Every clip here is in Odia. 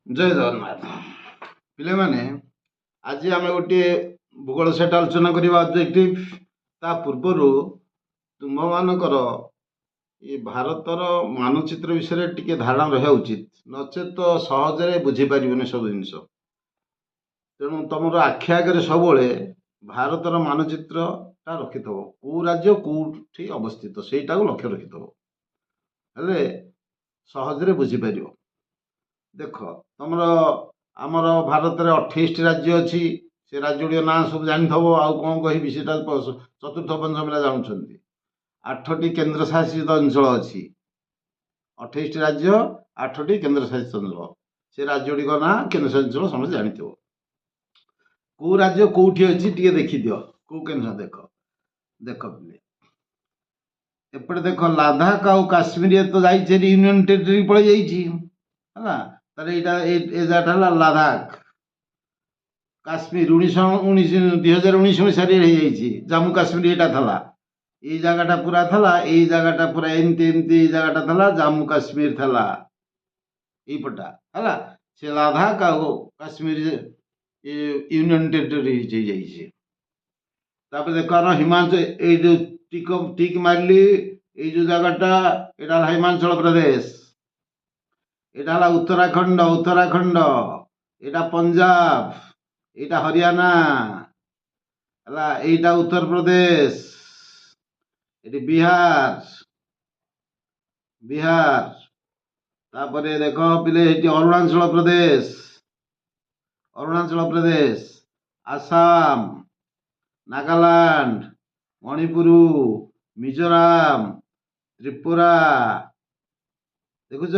ଜୟ ଜଗନ୍ନାଥ। ପିଲାମାନେ, ଆଜି ଆମେ ଗୋଟିଏ ଭୂଗୋଳ ସେଟ୍ ଆଲୋଚନା କରିବା ଅବଜେକ୍ଟିଭ। ତା ପୂର୍ବରୁ ତୁମମାନଙ୍କର ଏ ଭାରତର ମାନଚିତ୍ର ବିଷୟରେ ଟିକେ ଧାରଣା ରହିବା ଉଚିତ, ନଚେତ ସହଜରେ ବୁଝିପାରିବନି ସବୁ ଜିନିଷ। ତେଣୁ ତମର ଆଖି ଆଗରେ ସବୁବେଳେ ଭାରତର ମାନଚିତ୍ରଟା ରଖିଥିବ, କେଉଁ ରାଜ୍ୟ କେଉଁଠି ଅବସ୍ଥିତ ସେଇଟାକୁ ଲକ୍ଷ୍ୟ ରଖିଥିବ, ହେଲେ ସହଜରେ ବୁଝିପାରିବ। ଦେଖ, ତମର ଆମର ଭାରତରେ 28ଟି ରାଜ୍ୟ ଅଛି। ସେ ରାଜ୍ୟ ଗୁଡ଼ିକ ନାଁ ସବୁ ଜାଣିଥିବ, ଆଉ କ'ଣ କହିବି, ସେଟା ଚତୁର୍ଥ ପଞ୍ଚମ ପିଲା ଜାଣୁଛନ୍ତି। 8ଟି କେନ୍ଦ୍ରଶାସିତ ଅଞ୍ଚଳ ଅଛି। 28ଟି ରାଜ୍ୟ, 8ଟି କେନ୍ଦ୍ରଶାସିତ ଅଞ୍ଚଳ। ସେ ରାଜ୍ୟ ଗୁଡ଼ିକ ନାଁ କେନ୍ଦ୍ରଶାସିତ ଅଞ୍ଚଳ ସମସ୍ତେ ଜାଣିଥିବ। କେଉଁ ରାଜ୍ୟ କେଉଁଠି ଅଛି ଟିକେ ଦେଖିଦିଅ, କେଉଁ କେନ୍ଦ୍ର ଦେଖ ପିଲେ, ଏପଟେ ଦେଖ, ଲାଦାଖ ଆଉ କାଶ୍ମୀର ତ ଯାଇଛି, ୟୁନିୟନ ଟେରିଟୋରୀ ପଳେଇ ଯାଇଛି ହେଲା। ତାହେଲେ ଏଇଟା ଏ ଜାଗାଟା ହେଲା ଲାଦାଖ। କାଶ୍ମୀର 2019 ମସିହାରେ ହେଇଯାଇଛି। ଜାମ୍ମୁ କାଶ୍ମୀର ଏଇଟା ଥିଲା, ଏଇ ଜାଗାଟା ପୁରା ଥିଲା, ଏଇ ଜାଗାଟା ପୁରା ଏମିତି ଏଇ ଜାଗାଟା ଥିଲା, ଜାମ୍ମୁ କାଶ୍ମୀର ଥିଲା ଏଇପଟା ହେଲା। ସେ ଲାଦାଖ ଆଉ କାଶ୍ମୀର ୟୁନିୟନ ଟେରିଟୋରୀ ହେଇଯାଇଛି। ତାପରେ ଦେଖ, ହିମାଚଳ, ଏଇ ଯୋଉ ଟିକ୍ ମାରିଲି, ଏଇ ଯୋଉ ଜାଗାଟା ଏଇଟା ହେଲା ହିମାଚଳ ପ୍ରଦେଶ, ଏଇଟା ହେଲା ଉତ୍ତରାଖଣ୍ଡ, ଏଇଟା ପଞ୍ଜାବ, ଏଇଟା ହରିୟାଣା ହେଲା, ଏଇଟା ଉତ୍ତରପ୍ରଦେଶ, ଏଠି ବିହାର। ତାପରେ ଦେଖ ପିଲେ, ଏଠି ଅରୁଣାଚଳ ପ୍ରଦେଶ, ଆସାମ, ନାଗାଲାଣ୍ଡ, ମଣିପୁର, ମିଜୋରାମ, ତ୍ରିପୁରା, ଦେଖୁଛ,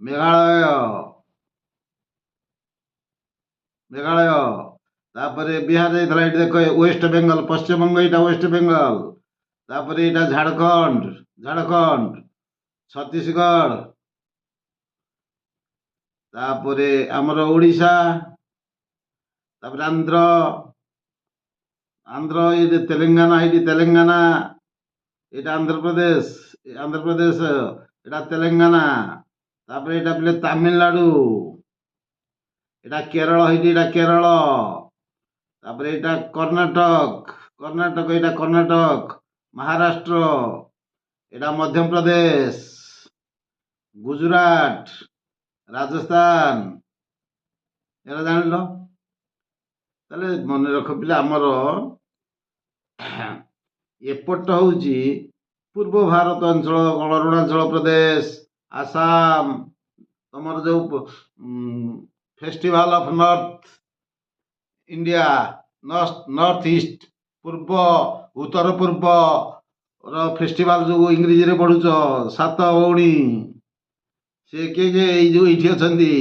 ମେଘାଳୟ। ତାପରେ ବିହାର ଯାଇଥିଲା, ଏଠି ଦେଖ ୱେଷ୍ଟ ବେଙ୍ଗଲ, ପଶ୍ଚିମବଙ୍ଗ, ଏଇଟା ୱେଷ୍ଟ ବେଙ୍ଗଲ। ତାପରେ ଏଇଟା ଝାଡ଼ଖଣ୍ଡ, ଛତିଶଗଡ଼, ତାପରେ ଆମର ଓଡ଼ିଶା, ତାପରେ ଆନ୍ଧ୍ର, ଏଇଠି ତେଲେଙ୍ଗାନା, ଏଇଟା ଆନ୍ଧ୍ରପ୍ରଦେଶ, ଏଇଟା ତେଲେଙ୍ଗାନା। ତାପରେ ଏଇଟା ପିଲେ ତାମିଲନାଡୁ, ଏଇଟା କେରଳ, ଏଇଟା କେରଳ। ତାପରେ ଏଇଟା କର୍ଣ୍ଣାଟକ, ଏଇଟା କର୍ଣ୍ଣାଟକ, ମହାରାଷ୍ଟ୍ର, ଏଇଟା ମଧ୍ୟପ୍ରଦେଶ, ଗୁଜୁରାଟ, ରାଜସ୍ଥାନ। ଏରା ଜାଣିଲ। ତାହେଲେ ମନେ ରଖ ପିଲା, ଆମର ଏପଟ ହଉଛି ପୂର୍ବ ଭାରତ ଅଞ୍ଚଳ, ଅରୁଣାଚଳ ପ୍ରଦେଶ, ଆସାମ, ତମର ଯୋଉ festival of north India, north east, ଉତ୍ତର ପୂର୍ବ ର ଫେଷ୍ଟିଭାଲ ଯୋଉ ଇଂରେଜୀରେ ପଢୁଛ, 7 ଭଉଣୀ, ସେ କିଏ ଏଇ ଯୋଉ ଏଇଠି ଅଛନ୍ତି,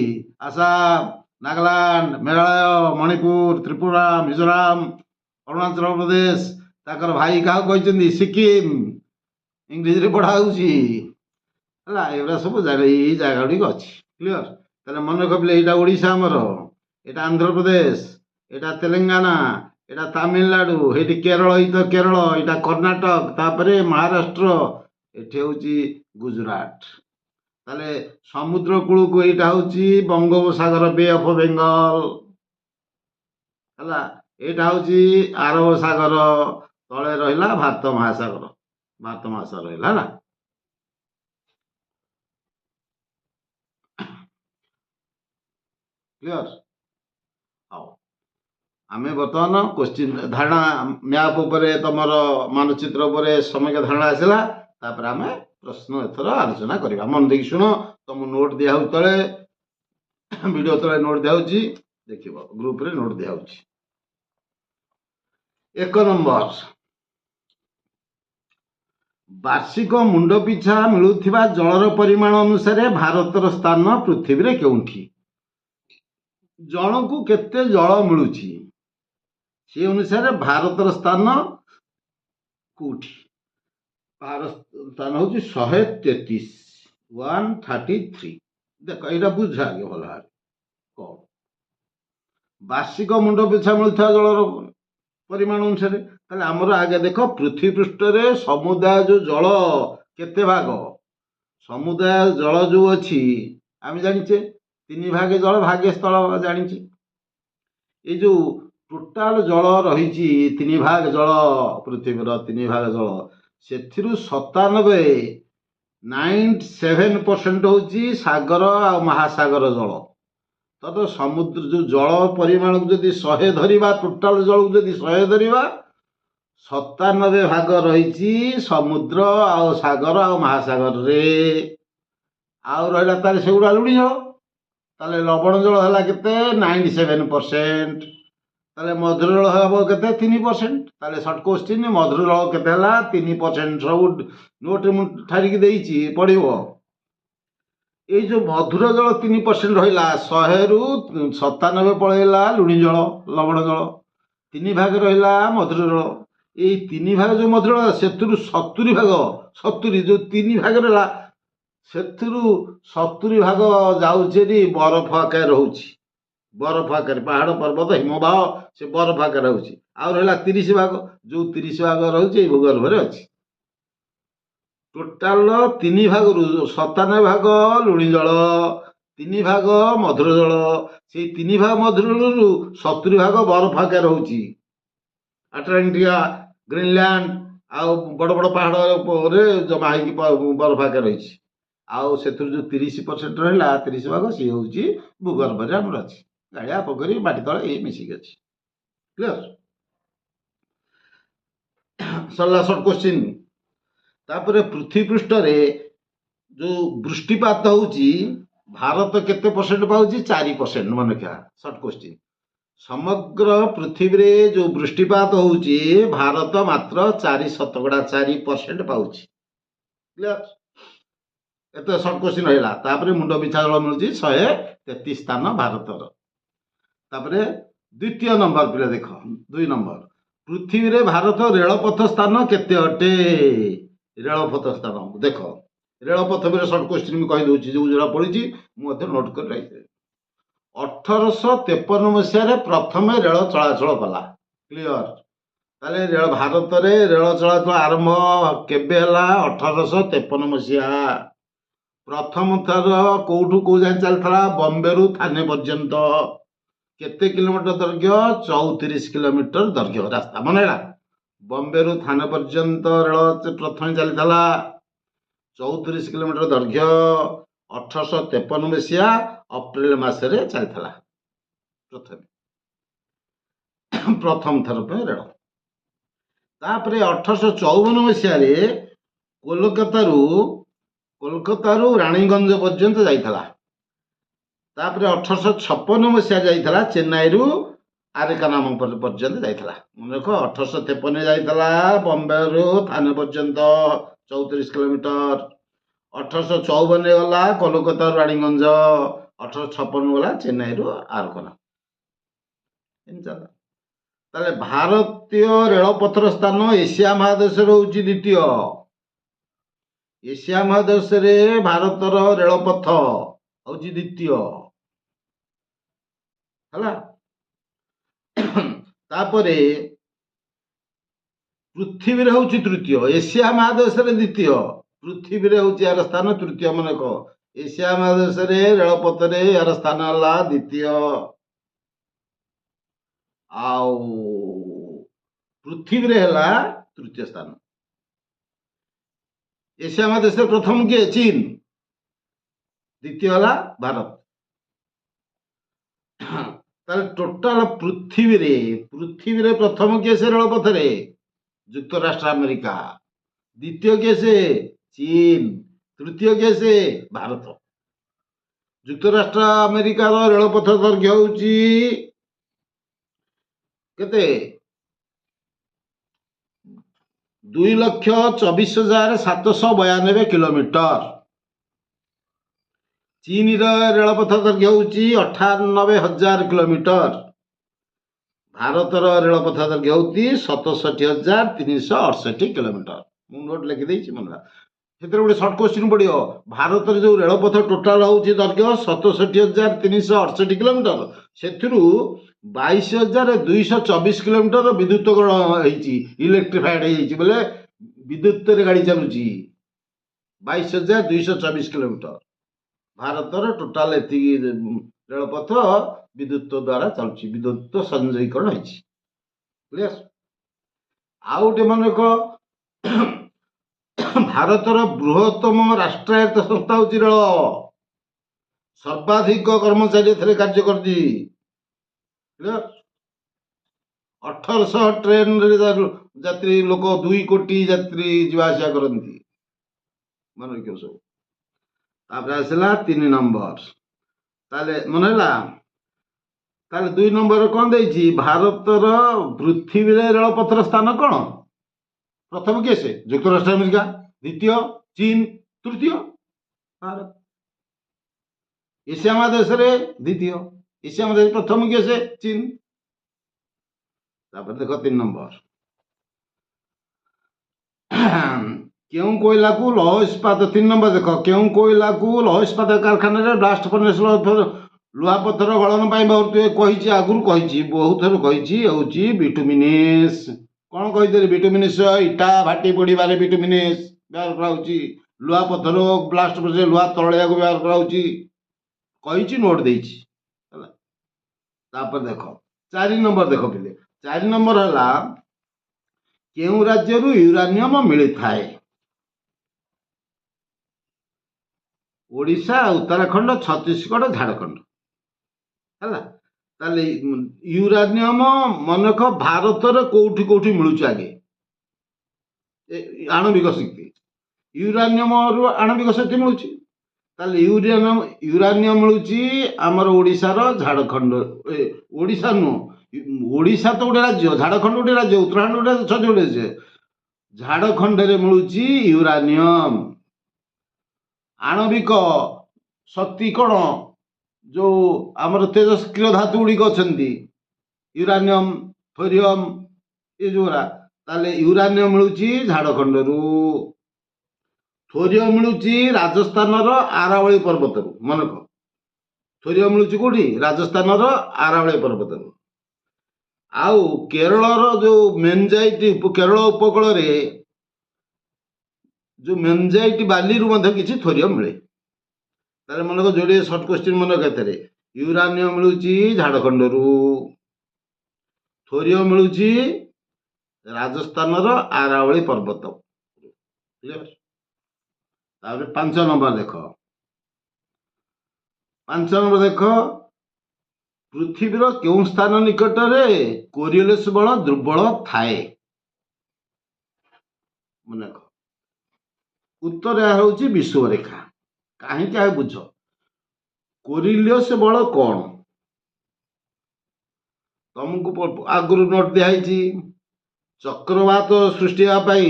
ଆସାମ, ନାଗାଲାଣ୍ଡ, ମେଘାଳୟ, ମଣିପୁର, ତ୍ରିପୁରା, ମିଜୋରାମ, ଅରୁଣାଚଳ ପ୍ରଦେଶ। ତାଙ୍କର ଭାଇ କାହାକୁ କହିଛନ୍ତି? ସିକିମ, ଇଂରେଜୀରେ ପଢା ହଉଛି ହେଲା। ଏଗୁଡ଼ା ସବୁ ଏଇ ଜାଗା ଗୁଡ଼ିକ ଅଛି। କ୍ଲିୟର? ତାହେଲେ ମନେ ରଖିଲେ, ଏଇଟା ଓଡ଼ିଶା ଆମର, ଏଇଟା ଆନ୍ଧ୍ରପ୍ରଦେଶ, ଏଇଟା ତେଲେଙ୍ଗାନା, ଏଇଟା ତାମିଲନାଡୁ, ଏଇଠି କେରଳ, ଏଇଟା କର୍ଣ୍ଣାଟକ, ତାପରେ ମହାରାଷ୍ଟ୍ର, ଏଠି ହଉଛି ଗୁଜୁରାଟ। ତାହେଲେ ସମୁଦ୍ର କୂଳକୁ ଏଇଟା ହଉଛି ବଙ୍ଗୋପସାଗର, ବେ ଅଫ ବେଙ୍ଗଲ ହେଲା। ଏଇଟା ହଉଛି ଆରବ ସାଗର, ତଳେ ରହିଲା ଭାରତ ମହାସାଗର ରହିଲା ହେଲା। କ୍ଲିୟର? ହଉ, ଆମେ ବର୍ତ୍ତମାନ କୋଶ୍ଚିନ୍ ଧାରଣା, ମ୍ୟାପ ଉପରେ, ତମର ମାନଚିତ୍ର ଉପରେ ସମ୍ୟକ ଧାରଣା ଆସିଲା। ତାପରେ ଆମେ ପ୍ରଶ୍ନ ଏଥର ଆଲୋଚନା କରିବା। ମନ ଦେଇକି ଶୁଣ, ତମ ନୋଟ ଦିଆହଉଛି ତଳେ, ଭିଡିଓ ତଳେ ନୋଟ ଦିଆହଉଛି, ଦେଖିବ, ଗ୍ରୁପରେ ନୋଟ ଦିଆହଉଛି। 1 ନମ୍ବର, ବାର୍ଷିକ ମୁଣ୍ଡ ପିଛା ମିଳୁଥିବା ଜଳର ପରିମାଣ ଅନୁସାରେ ଭାରତର ସ୍ଥାନ ପୃଥିବୀରେ କେଉଁଠି? ଜଣକୁ କେତେ ଜଳ ମିଳୁଛି, ସେ ଅନୁସାରେ ଭାରତର ସ୍ଥାନ କୋଉଠି? ଭାରତ ସ୍ଥାନ ହଉଛି 133, 133। ଦେଖ, ଏଇଟା ବୁଝ ଆগে ଭଲ ଭାବେ। କଣ ବାର୍ଷିକ ମୁଣ୍ଡ ପିଛା ମିଳୁଥିବା ଜଳର ପରିମାଣ ଅନୁସାରେ? ତାହେଲେ ଆମର ଆଗେ ଦେଖ, ପୃଥିବୀ ପୃଷ୍ଠରେ ସମୁଦାୟ ଯୋଉ ଜଳ କେତେ ଭାଗ? ସମୁଦାୟ ଜଳ ଯୋଉ ଅଛି ଆମେ ଜାଣିଛେ, ତିନି ଭାଗ ଜଳ ଭାଗେ ସ୍ଥଳ ଜାଣିଛି। ଏଇ ଯୋଉ ଟୋଟାଲ ଜଳ ରହିଛି ତିନି ଭାଗ ଜଳ, ପୃଥିବୀର ତିନି ଭାଗ ଜଳ, ସେଥିରୁ 97% ହଉଛି ସାଗର ଆଉ ମହାସାଗର ଜଳ। ତ ସମୁଦ୍ର ଯୋଉ ଜଳ ପରିମାଣକୁ ଯଦି 100 ଧରିବା, ଟୋଟାଲ ଜଳକୁ ଯଦି 100 ଧରିବା, 97 ରହିଛି ସମୁଦ୍ର ଆଉ ସାଗର ଆଉ ମହାସାଗରରେ। ଆଉ ରହିଲା ତାହେଲେ ସେଗୁଡ଼ା ଲୁଣି ଜଳ। ତାହେଲେ ଲବଣ ଜଳ ହେଲା କେତେ? 97%। ତାହେଲେ ମଧୁର ଜଳ ହେବ କେତେ? 3%। ତାହେଲେ ସର୍ଟ କୋଶ୍ଚିନ୍, ମଧୁର ଜଳ କେତେ ହେଲା? 3%। ସବୁ ନୋଟ୍ରେ ମୁଁ ଠାରିକି ଦେଇଛି, ପଢ଼ିବ। ଏଇ ଯୋଉ ମଧୁର ଜଳ 3% ରହିଲା, 100ରୁ 97 ପଳେଇଲା ଲୁଣି ଜଳ, ଲବଣ ଜଳ, 3 ଭାଗ ରହିଲା ମଧୁର ଜଳ। ଏଇ 3 ଭାଗ ଯୋଉ ମଧୁର ଜଳ, ସେଥିରୁ 70 ଯୋଉ 3 ଭାଗ ରହିଲା, ସେଥିରୁ 70 ଯାଉଛି ବରଫ ଆକାରରେ ରହୁଛି। ବରଫ ଆକାରରେ ପାହାଡ଼ ପର୍ବତ ହିମବାହ ସେ ବରଫ ଆକାରରେ ରହୁଛି। ଆଉ ରହିଲା 30 ଯୋଉ 30 ରହୁଛି ଏଇ ଭୂଗର୍ଭରେ ଅଛି। ଟୋଟାଲ 3 ରୁ 97 ଲୁଣି ଜଳ, 3 ମଧୁର ଜଳ। ସେଇ 3 ମଧୁର ଜଳରୁ 70 ବରଫ ଆକାରରେ ରହୁଛି। ଆଣ୍ଟାର୍କଟିକା, ଗ୍ରୀନଲ୍ୟାଣ୍ଡ ଆଉ ବଡ଼ ବଡ଼ ପାହାଡ଼ରେ ଜମା ହେଇକି ବରଫ ଆକାରରେ ରହିଛି। ଆଉ ସେଥିରୁ ଯୋଉ 30% ରହିଲା, 30 ସିଏ ହଉଛି ଭୂଗର୍ଭରେ ଆମର ଅଛି। ଗାଳିଆ, ପୋଖରୀ, ମାଟି ତଳେ ଏଇ ମିଶିକି ଅଛି। କ୍ଲିୟର? ସରିଲା ସର୍ଟ କୋଶ୍ଚିନ୍। ତାପରେ ପୃଥିବୀ ପୃଷ୍ଠରେ ଯୋଉ ବୃଷ୍ଟିପାତ ହଉଛି, ଭାରତ କେତେ ପରସେଣ୍ଟ ପାଉଛି? 4%। ମନେ ରଖିବା, ସର୍ଟ କୋଶ୍ଚିନ୍। ସମଗ୍ର ପୃଥିବୀରେ ଯୋଉ ବୃଷ୍ଟିପାତ ହଉଛି, ଭାରତ ମାତ୍ର 4% ପାଉଛି। କ୍ଲିୟର? ଏତେ ସର୍ଟ କୋଶ୍ଚିନ୍ ରହିଲା। ତାପରେ ମୁଣ୍ଡ ପିଛା ଜଳ ମିଳୁଛି 133 ସ୍ଥାନ ଭାରତର। ତାପରେ ଦ୍ୱିତୀୟ ନମ୍ବର ପିଲା ଦେଖ, 2 ନମ୍ବର, ପୃଥିବୀରେ ଭାରତ ରେଳପଥ ସ୍ଥାନ କେତେ ଅଟେ? ରେଳପଥ ସ୍ଥାନ ଦେଖ, ରେଳପଥ ଉପରେ ସର୍ଟ କୋଶ୍ଚିନ୍ ମୁଁ କହିଦେଉଛି, ଯୋଉ ଯୋଉଟା ପଢିଛି ମୁଁ ମଧ୍ୟ ନୋଟ୍ କରି ରହିଥିଲି। 1853 ମସିହାରେ ପ୍ରଥମେ ରେଳ ଚଳାଚଳ କଲା। କ୍ଲିୟର? ତାହେଲେ ଭାରତରେ ରେଳ ଚଳାଚଳ ଆରମ୍ଭ କେବେ ହେଲା? 1853 ମସିହା। ପ୍ରଥମ ଥର କୋଉଠୁ କୋଉ ଯାଏଁ ଚାଲିଥିଲା? ବମ୍ବେରୁ ଥାନେ ପର୍ଯ୍ୟନ୍ତ। କେତେ କିଲୋମିଟର ଦୈର୍ଘ୍ୟ? 34 କିଲୋମିଟର ଦୈର୍ଘ୍ୟ ରାସ୍ତା। ମନେ ହେଲା? ବମ୍ବେରୁ ଥାନେ ପର୍ଯ୍ୟନ୍ତ ରେଳ ପ୍ରଥମେ ଚାଲିଥିଲା, 34 କିଲୋମିଟର ଦୈର୍ଘ୍ୟ। 1853 ମସିହା ଅପ୍ରିଲ ମାସରେ ଚାଲିଥିଲା ପ୍ରଥମ ଥର ପାଇଁ ରେଳ। ତାପରେ 1854 ମସିହାରେ କୋଲକାତାରୁ ରାଣୀଗଞ୍ଜ ପର୍ଯ୍ୟନ୍ତ ଯାଇଥିଲା। ତାପରେ 1856 ମସିହାରେ ଯାଇଥିଲା ଚେନ୍ନାଇରୁ ଆରେକାନାମ ପର୍ଯ୍ୟନ୍ତ ଯାଇଥିଲା। ମନେ ରଖ, 1853 ଯାଇଥିଲା ବମ୍ବେରୁ ଥାନେ ପର୍ଯ୍ୟନ୍ତ 34 କିଲୋମିଟର। 1854 ଗଲା କୋଲକାତାରୁ ରାଣୀଗଞ୍ଜ। 1856 ଗଲା ଚେନ୍ନାଇରୁ ଆରେକାନାମ। ତାହେଲେ ଭାରତୀୟ ରେଳପଥର ସ୍ଥାନ ଏସିଆ ମହାଦେଶରେ ହଉଛି ଦ୍ୱିତୀୟ। ଏସିଆ ମହାଦେଶରେ ଭାରତର ରେଳପଥ ହଉଛି ଦ୍ୱିତୀୟ। ହେଲା? ତାପରେ ପୃଥିବୀରେ ହଉଛି ତୃତୀୟ। ଏସିଆ ମହାଦେଶରେ ଦ୍ୱିତୀୟ, ପୃଥିବୀରେ ହଉଛି ଏହାର ସ୍ଥାନ ତୃତୀୟ। ମନେ ରଖ, ଏସିଆ ମହାଦେଶରେ ରେଳପଥରେ ଏହାର ସ୍ଥାନ ହେଲା ଦ୍ୱିତୀୟ, ଆଉ ପୃଥିବୀରେ ହେଲା ତୃତୀୟ ସ୍ଥାନ। ଏସିଆ ମହାଦେଶରେ ପ୍ରଥମ କିଏ? ଚୀନ। ଦ୍ୱିତୀୟ ହେଲା ଭାରତ। ତାହେଲେ ଟୋଟାଲ ପୃଥିବୀରେ ପ୍ରଥମ କିଏ ସେ ରେଳପଥରେ? ଯୁକ୍ତରାଷ୍ଟ୍ର ଆମେରିକା। ଦ୍ୱିତୀୟ କିଏ ସେ? ଚୀନ। ତୃତୀୟ କିଏ ସେ? ଭାରତ। ଯୁକ୍ତରାଷ୍ଟ୍ର ଆମେରିକାର ରେଳପଥ ଦୈର୍ଘ୍ୟ ହଉଛି କେତେ? 2,24,792 କିଲୋମିଟର। ଚୀନର ରେଳପଥ ଦୈର୍ଘ୍ୟ ହଉଛି 98,000 କିଲୋମିଟର। ଭାରତର ରେଳପଥ ଦୈର୍ଘ୍ୟ ହଉଛି 67,368 କିଲୋମିଟର। ମୁଁ ନୋଟ୍ ଲେଖିଦେଇଛି, ମନେ। ସେଥିରେ ଗୋଟେ ସର୍ଟ କୋଶ୍ଚିନ୍ ପଡିବ। ଭାରତରେ ଯୋଉ ରେଳପଥ ଟୋଟାଲ ହଉଛି ଦୈର୍ଘ୍ୟ 67,368 କିଲୋମିଟର, ସେଥିରୁ 22,224 କିଲୋମିଟର ବିଦ୍ୟୁତକରଣ ହେଇଛି, ଇଲେକ୍ଟ୍ରିଫାଏଡ ହେଇଯାଇଛି, ବୋଲେ ବିଦ୍ୟୁତରେ ଗାଡି ଚାଲୁଛି। 22,224 କିଲୋମିଟର। ଭାରତର ଟୋଟାଲ ଏତିକି ରେଳପଥ ବିଦ୍ୟୁତ ଦ୍ୱାରା ଚାଲୁଛି, ବିଦ୍ୟୁତ ସଂଯୋଗୀକରଣ ହେଇଛି। କ୍ଲିୟର। ଆଉ ଗୋଟେ ମନେ ରଖ, ଭାରତର ବୃହତ୍ତମ ରାଷ୍ଟ୍ରାୟତ୍ତ ସଂସ୍ଥା ହଉଛି ରେଳ। ସର୍ବାଧିକ କର୍ମଚାରୀ ଏଥିରେ କାର୍ଯ୍ୟ କରିଛି। କ୍ଲିୟର। 1800 ଟ୍ରେନରେ ଯାତ୍ରୀ ଲୋକ 2 କୋଟି ଯାତ୍ରୀ ଯିବା ଆସିବା କରନ୍ତି। ମନେ ରଖିବ ସବୁ। ତାପରେ ଆସିଲା 3 ନମ୍ବର। ତାହେଲେ ମନେ ହେଲା। ତାହେଲେ 2 ନମ୍ବର କଣ ଦେଇଛି? ଭାରତର ପୃଥିବୀରେ ରେଳପଥର ସ୍ଥାନ କଣ? ପ୍ରଥମ କିଏ ସେ? ଯୁକ୍ତରାଷ୍ଟ୍ର ଆମେରିକା। ଦ୍ୱିତୀୟ ଚୀନ। ତୃତୀୟ ଭାରତ। ଏସିଆ ମହାଦେଶରେ ଦ୍ୱିତୀୟ। ଏସିଆ ମହାଦେଶ ପ୍ରଥମ କିଏ ସେ? ଚୀନ। ତାପରେ ଦେଖ 3 ନମ୍ବର। କେଉଁ କୋଇଲାକୁ ଲୌହ ଇସ୍ପାତ, 3 ନମ୍ବର ଦେଖ, କେଉଁ କୋଇଲାକୁ ଲୌହ ଇସ୍ପାତ କାରଖାନାରେ ବ୍ଲାଷ୍ଟ ଫର୍ନେସ୍ ଲୁହାପଥର ଗଳନ ପାଇଁ ବହୁତ କହିଛି, ଆଗରୁ କହିଛି, ବହୁତ ଥର କହିଛି, ହେଉଛି ବିଟୁମିନେସ୍। କଣ କହିଥିଲି? ବିଟୁମିନେସ୍ ଇଟା ଭାଟି ପୋଡ଼ିବାରେ ବିଟୁମିନେସ୍ ବ୍ୟବହାର କରାହେଉଛି। ଲୁହାପଥର ବ୍ଲାଷ୍ଟ ଫର୍ନେସ୍ ଲୁହା ତରଳିବାକୁ ବ୍ୟବହାର କରାହେଉଛି। କହିଛି, ନୋଟ୍ ଦେଇଛି ହେଲା। ତାପରେ ଦେଖ 4 ନମ୍ବର ଦେଖ ପିଲେ। 4 ନମ୍ବର ହେଲା, କେଉଁ ରାଜ୍ୟରୁ ୟୁରାନିୟମ ମିଳିଥାଏ? ଓଡ଼ିଶା, ଉତ୍ତରାଖଣ୍ଡ, ଛତିଶଗଡ଼, ଝାଡ଼ଖଣ୍ଡ ହେଲା। ତାହେଲେ ୟୁରାନିୟମ ମନେକ ଭାରତରେ କୋଉଠି କୋଉଠି ମିଳୁଛି? ଆଗେ ଆଣବିକ ଶକ୍ତି, ୟୁରାନିୟମରୁ ଆଣବିକ ଶକ୍ତି ମିଳୁଛି। ତାହେଲେ ୟୁରାନିୟମ ମିଳୁଛି ଆମର ଓଡ଼ିଶାର ଝାଡ଼ଖଣ୍ଡ, ଓଡ଼ିଶା ନୁହଁ, ଓଡ଼ିଶା ତ ଗୋଟେ ରାଜ୍ୟ, ଝାଡ଼ଖଣ୍ଡ ଗୋଟେ ରାଜ୍ୟ, ଉତ୍ତରାଖଣ୍ଡ ଗୋଟେ ରାଜ୍ୟ, ଛତିଶଗଡ଼ ଗୋଟେ। ଝାଡ଼ଖଣ୍ଡରେ ମିଳୁଛି ୟୁରାନିୟମ। ଆଣବିକ ଶକ୍ତି କଣ? ଯୋଉ ଆମର ତେଜସ୍କ୍ରିୟ ଧାତୁ ଗୁଡ଼ିକ ଅଛନ୍ତି, ୟୁରାନିୟମ, ଥୋରିୟମ, ଏ ଯୋଉରା। ତାହେଲେ ୟୁରାନିୟମ ମିଳୁଛି ଝାଡ଼ଖଣ୍ଡରୁ। ଥୋରିୟମ ମିଳୁଛି ରାଜସ୍ଥାନର ଆରାବଳୀ ପର୍ବତରୁ। ମନେକ, ଥୋରିୟମ ମିଳୁଛି କୋଉଠି? ରାଜସ୍ଥାନର ଆରାବଳୀ ପର୍ବତରୁ। ଆଉ କେରଳର ଯୋଉ ମେନଜାଇଟ, କେରଳ ଉପକୂଳରେ ଯୋଉ ମେନଜାଇଟ ବାଲିରୁ ମଧ୍ୟ କିଛି ଥୋରିୟମ ମିଳେ। ତାହେଲେ ମନେକ ଯୋଡ଼ିଏ ସର୍ଟ କ୍ୱେଶ୍ଚିନ୍ ମନେକ, ଏଥିରେ ୟୁରାନିୟମ ମିଳୁଛି ଝାଡ଼ଖଣ୍ଡରୁ, ଥୋରିୟମ ମିଳୁଛି ରାଜସ୍ଥାନର ଆରାବଳୀ ପର୍ବତ। ତାପରେ 5 ନମ୍ବର ଦେଖ। 5 ନମ୍ବର ଦେଖ, ପୃଥିବୀର କେଉଁ ସ୍ଥାନ ନିକଟରେ କୋରିଓଲିସ୍ ବଳ ଦୁର୍ବଳ ଥାଏ? ମନେକ, ଉତ୍ତର ଏହା ହେଉଛି ବିଷୁବରେଖା। କାହିଁକି ଆଉ ବୁଝ। କୋରିଓଲିସ୍ ବଳ କଣ? ତମକୁ ଆଗରୁ ନୋଟ୍ ଦିଆହେଇଛି। ଚକ୍ରବାତ ସୃଷ୍ଟି ହେବା ପାଇଁ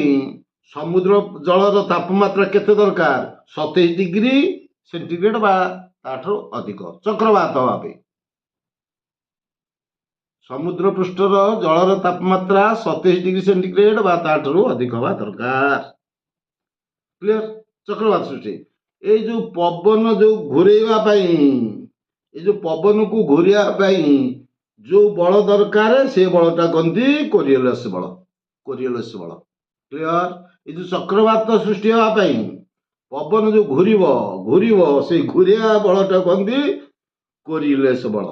ସମୁଦ୍ର ଜଳର ତାପମାତ୍ରା କେତେ ଦରକାର? 27 ଡିଗ୍ରୀ ସେଣ୍ଟିଗ୍ରେଡ ବା ତାଠାରୁ ଅଧିକ ଚକ୍ରବାତ ହେବା ପାଇଁ। ସମୁଦ୍ର ପୃଷ୍ଠର ଜଳର ତାପମାତ୍ରା 27 ଡିଗ୍ରୀ ସେଣ୍ଟିଗ୍ରେଡ ବା ତାଠାରୁ ଅଧିକ ହେବା ଦରକାର। କ୍ଲିୟର। ଚକ୍ରବାତ ସୃଷ୍ଟି। ଏଇ ଯୋଉ ପବନ ଯୋଉ ଘୁରେଇବା ପାଇଁ, ଏଇ ଯୋଉ ପବନକୁ ଘୁରେଇବା ପାଇଁ ଯୋଉ ବଳ ଦରକାର, ସେ ବଳଟା କହନ୍ତି କୋରିଓଲିସ୍ ବଳ। କୋରିଓଲିସ୍ ବଳ। କ୍ଲିୟର। ଏଇ ଯୋଉ ଚକ୍ରବାତ ସୃଷ୍ଟି ହେବା ପାଇଁ ପବନ ଯୋଉ ଘୁରିବ, ସେଇ ଘୁରିବା ବଳଟା କହନ୍ତି କୋରିଓଲିସ୍ ବଳ।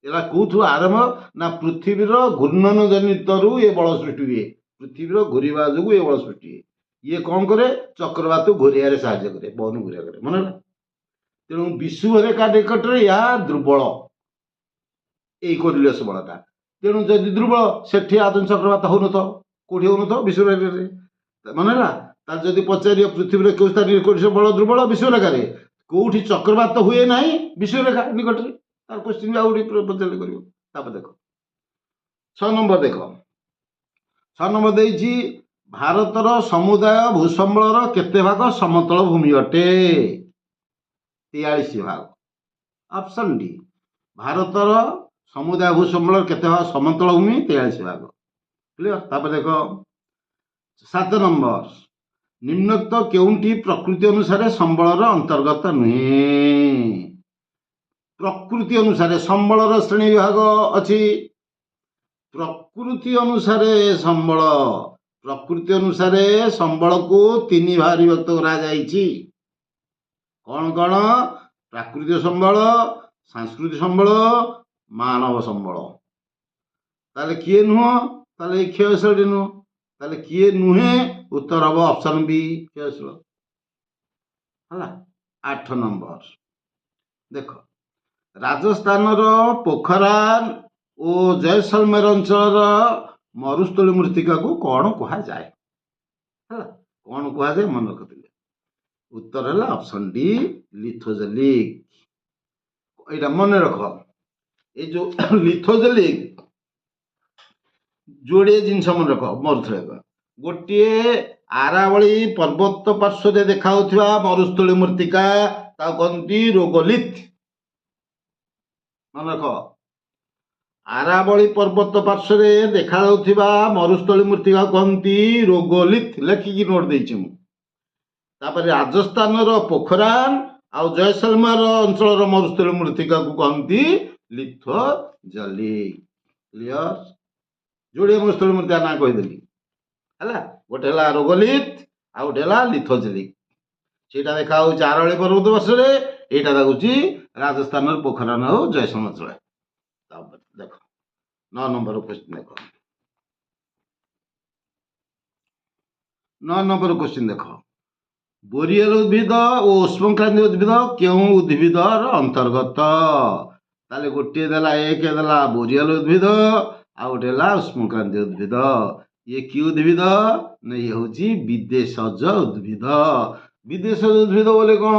ଏରା କୋଉଠୁ ଆରମ୍ଭ? ନା ପୃଥିବୀର ଘୂର୍ଣ୍ଣନ ଜନିତରୁ ଏ ବଳ ସୃଷ୍ଟି ହୁଏ। ପୃଥିବୀର ଘୁରିବା ଯୋଗୁଁ ଏ ବଳ ସୃଷ୍ଟି ହୁଏ। ଇଏ କଣ କରେ? ଚକ୍ରବାତ ଘୋରିବାରେ ସାହାଯ୍ୟ କରେ, ପବନ ଘୋରିବା କରେ। ମନେ ହେଲା। ତେଣୁ ବିଷୁବରେଖା ନିକଟରେ ଏହା ଦୁର୍ବଳ, ଏଇ କୋରିଓଲିସ୍ ବଳଟା। ତେଣୁ ଯଦି ଦୁର୍ବଳ, ସେଠି ଆଦୌ ଚକ୍ରବାତ ହଉନଥିବ। କୋଉଠି ହଉନଥିବ? ବିଷୁବରେଖାରେ। ମନେ ହେଲା। ତାର ଯଦି ପଚାରିବ ପୃଥିବୀରେ କେଉଁ ସ୍ଥାନରେ କୋରିଓଲିସ୍ ବଳ ଦୁର୍ବଳ? ବିଷୁବରେଖାରେ। କୋଉଠି ଚକ୍ରବାତ ହୁଏ ନାହିଁ? ବିଷୁବରେଖା ନିକଟରେ। ତାର କ୍ୱେଶ୍ଚିନ୍ ଆଉ ଗୋଟେ ପଚାରିଲେ କରିବ। ତାପରେ ଦେଖ 6 ନମ୍ବର ଦେଖ। 6 ନମ୍ବର ଦେଇଛି, ଭାରତର ସମୁଦାୟ ଭୂସମ୍ବଳର କେତେ ଭାଗ ସମତଳ ଭୂମି ଅଟେ? 43 ଭାଗ। Option D. ଭାରତର ସମୁଦାୟ ଭୂସମ୍ବଳର କେତେ ଭାଗ ସମତଳ ଭୂମି? 43 ଭାଗ। କ୍ଲିୟର। ତାପରେ ଦେଖ 7 ନମ୍ବର। ନିମ୍ନୋକ୍ତ କେଉଁଟି ପ୍ରକୃତି ଅନୁସାରେ ସମ୍ବଳର ଅନ୍ତର୍ଗତ ନୁହେଁ? ପ୍ରକୃତି ଅନୁସାରେ ସମ୍ବଳର ଶ୍ରେଣୀ ବିଭାଗ ଅଛି। ପ୍ରକୃତି ଅନୁସାରେ ସମ୍ବଳ, ପ୍ରକୃତି ଅନୁସାରେ ସମ୍ବଳକୁ 3 ଭାଗରେ ବିଭକ୍ତ କରାଯାଇଛି। କଣ କଣ? ପ୍ରାକୃତିକ ସମ୍ବଳ, ସାଂସ୍କୃତିକ ସମ୍ବଳ, ମାନବ ସମ୍ବଳ। ତାହେଲେ କିଏ ନୁହଁ? ତାହେଲେ ଏଇ କ୍ଷୟଶୀଳଟି ନୁହଁ। ତାହେଲେ କିଏ ନୁହେଁ? ଉତ୍ତର ହବ ଅପସନ ବି, କ୍ଷୟଶୀଳ। ହେଲା। 8 ନମ୍ବର ଦେଖ, ରାଜସ୍ଥାନର ପୋଖରାନ ଓ ଜୟସଲମେର ଅଞ୍ଚଳର ମରୁସ୍ଥଳୀ ମୃତ୍ତିକାକୁ କ'ଣ କୁହାଯାଏ? ହେଲା, କ'ଣ କୁହାଯାଏ ମନେ ରଖିଥିଲେ। ଉତ୍ତର ହେଲା ଅପସନ ଡି, ଲିଥୋଜେଲିକ। ଏଇଟା ମନେ ରଖ, ଏଇ ଯୋଉ ଲିଥୋଜେଲିକ ଯୋଡ଼ିଏ ଜିନିଷ ମନେ ରଖ ମରୁଥଳୀ। ଗୋଟିଏ ଆରାବଳୀ ପର୍ବତ ପାର୍ଶ୍ୱରେ ଦେଖାଯାଉଥିବା ମରୁସ୍ଥଳୀ ମୃତ୍ତିକା ତାକୁ କହନ୍ତି ରୋଗୋଲିଥ। ମନେ ରଖ, ଆରାବଳୀ ପର୍ବତ ପାର୍ଶ୍ୱରେ ଦେଖାଯାଉଥିବା ମରୁସ୍ଥଳୀ ମୃତ୍ତିକା କହନ୍ତି ରୋଗୋଲିଥ। ଲେଖିକି ନୋଟ ଦେଇଛି ମୁଁ। ତାପରେ ରାଜସ୍ଥାନର ପୋଖରାନ ଆଉ ଜୟସଲମେର ଅଞ୍ଚଳର ମରୁସ୍ଥଳୀ ମୃତ୍ତିକାକୁ କହନ୍ତି ଲିଥୋଜେଲିକ। କ୍ଲିୟର? ଯୋଡ଼ିଏ ମରୁସ୍ଥଳୀ ମୃତ୍ତିକା ନାଁ କହିଦେଲି। ହେଲା, ଗୋଟେ ହେଲା ରୋଗୋଲିଥ ଆଉ ଗୋଟେ ହେଲା ଲିଥୋଜେଲିକ। ସେଇଟା ଦେଖା ହଉଛି ଆରାବଳୀ ପର୍ବତ ପାର୍ଶ୍ୱରେ, ଏଇଟା ଦେଖୁଛି ରାଜସ୍ଥାନର ପୋଖରାନ ଆଉ ଜୟସଲମେର ଅଞ୍ଚଳ। ତାପରେ ଦେଖ 9 ନମ୍ବର କ୍ୱେଶ୍ଚିନ୍ ଦେଖ। 9 ନମ୍ବର କ୍ୱେଶ୍ଚିନ୍ ଦେଖ, ବୋରିଏଲ ଉଦ୍ଭିଦ ଓ ଉଷ୍ମକ୍ରାନ୍ତି ଉଦ୍ଭିଦ କେଉଁ ଉଦ୍ଭିଦର ଅନ୍ତର୍ଗତ? ତାହେଲେ ଗୋଟିଏ ଦେଲା, ଏକ ଦେଲା ବୋରିଏଲ ଉଦ୍ଭିଦ ଆଉ ଗୋଟେ ହେଲା ଉଷ୍ମକ୍ରାନ୍ତି ଉଦ୍ଭିଦ। ଇଏ କି ଉଦ୍ଭିଦ? ନା ଇଏ ହଉଛି ବିଦେଶଜ ଉଦ୍ଭିଦ। ବିଦେଶଜ ଉଦ୍ଭିଦ ବୋଲେ କ'ଣ?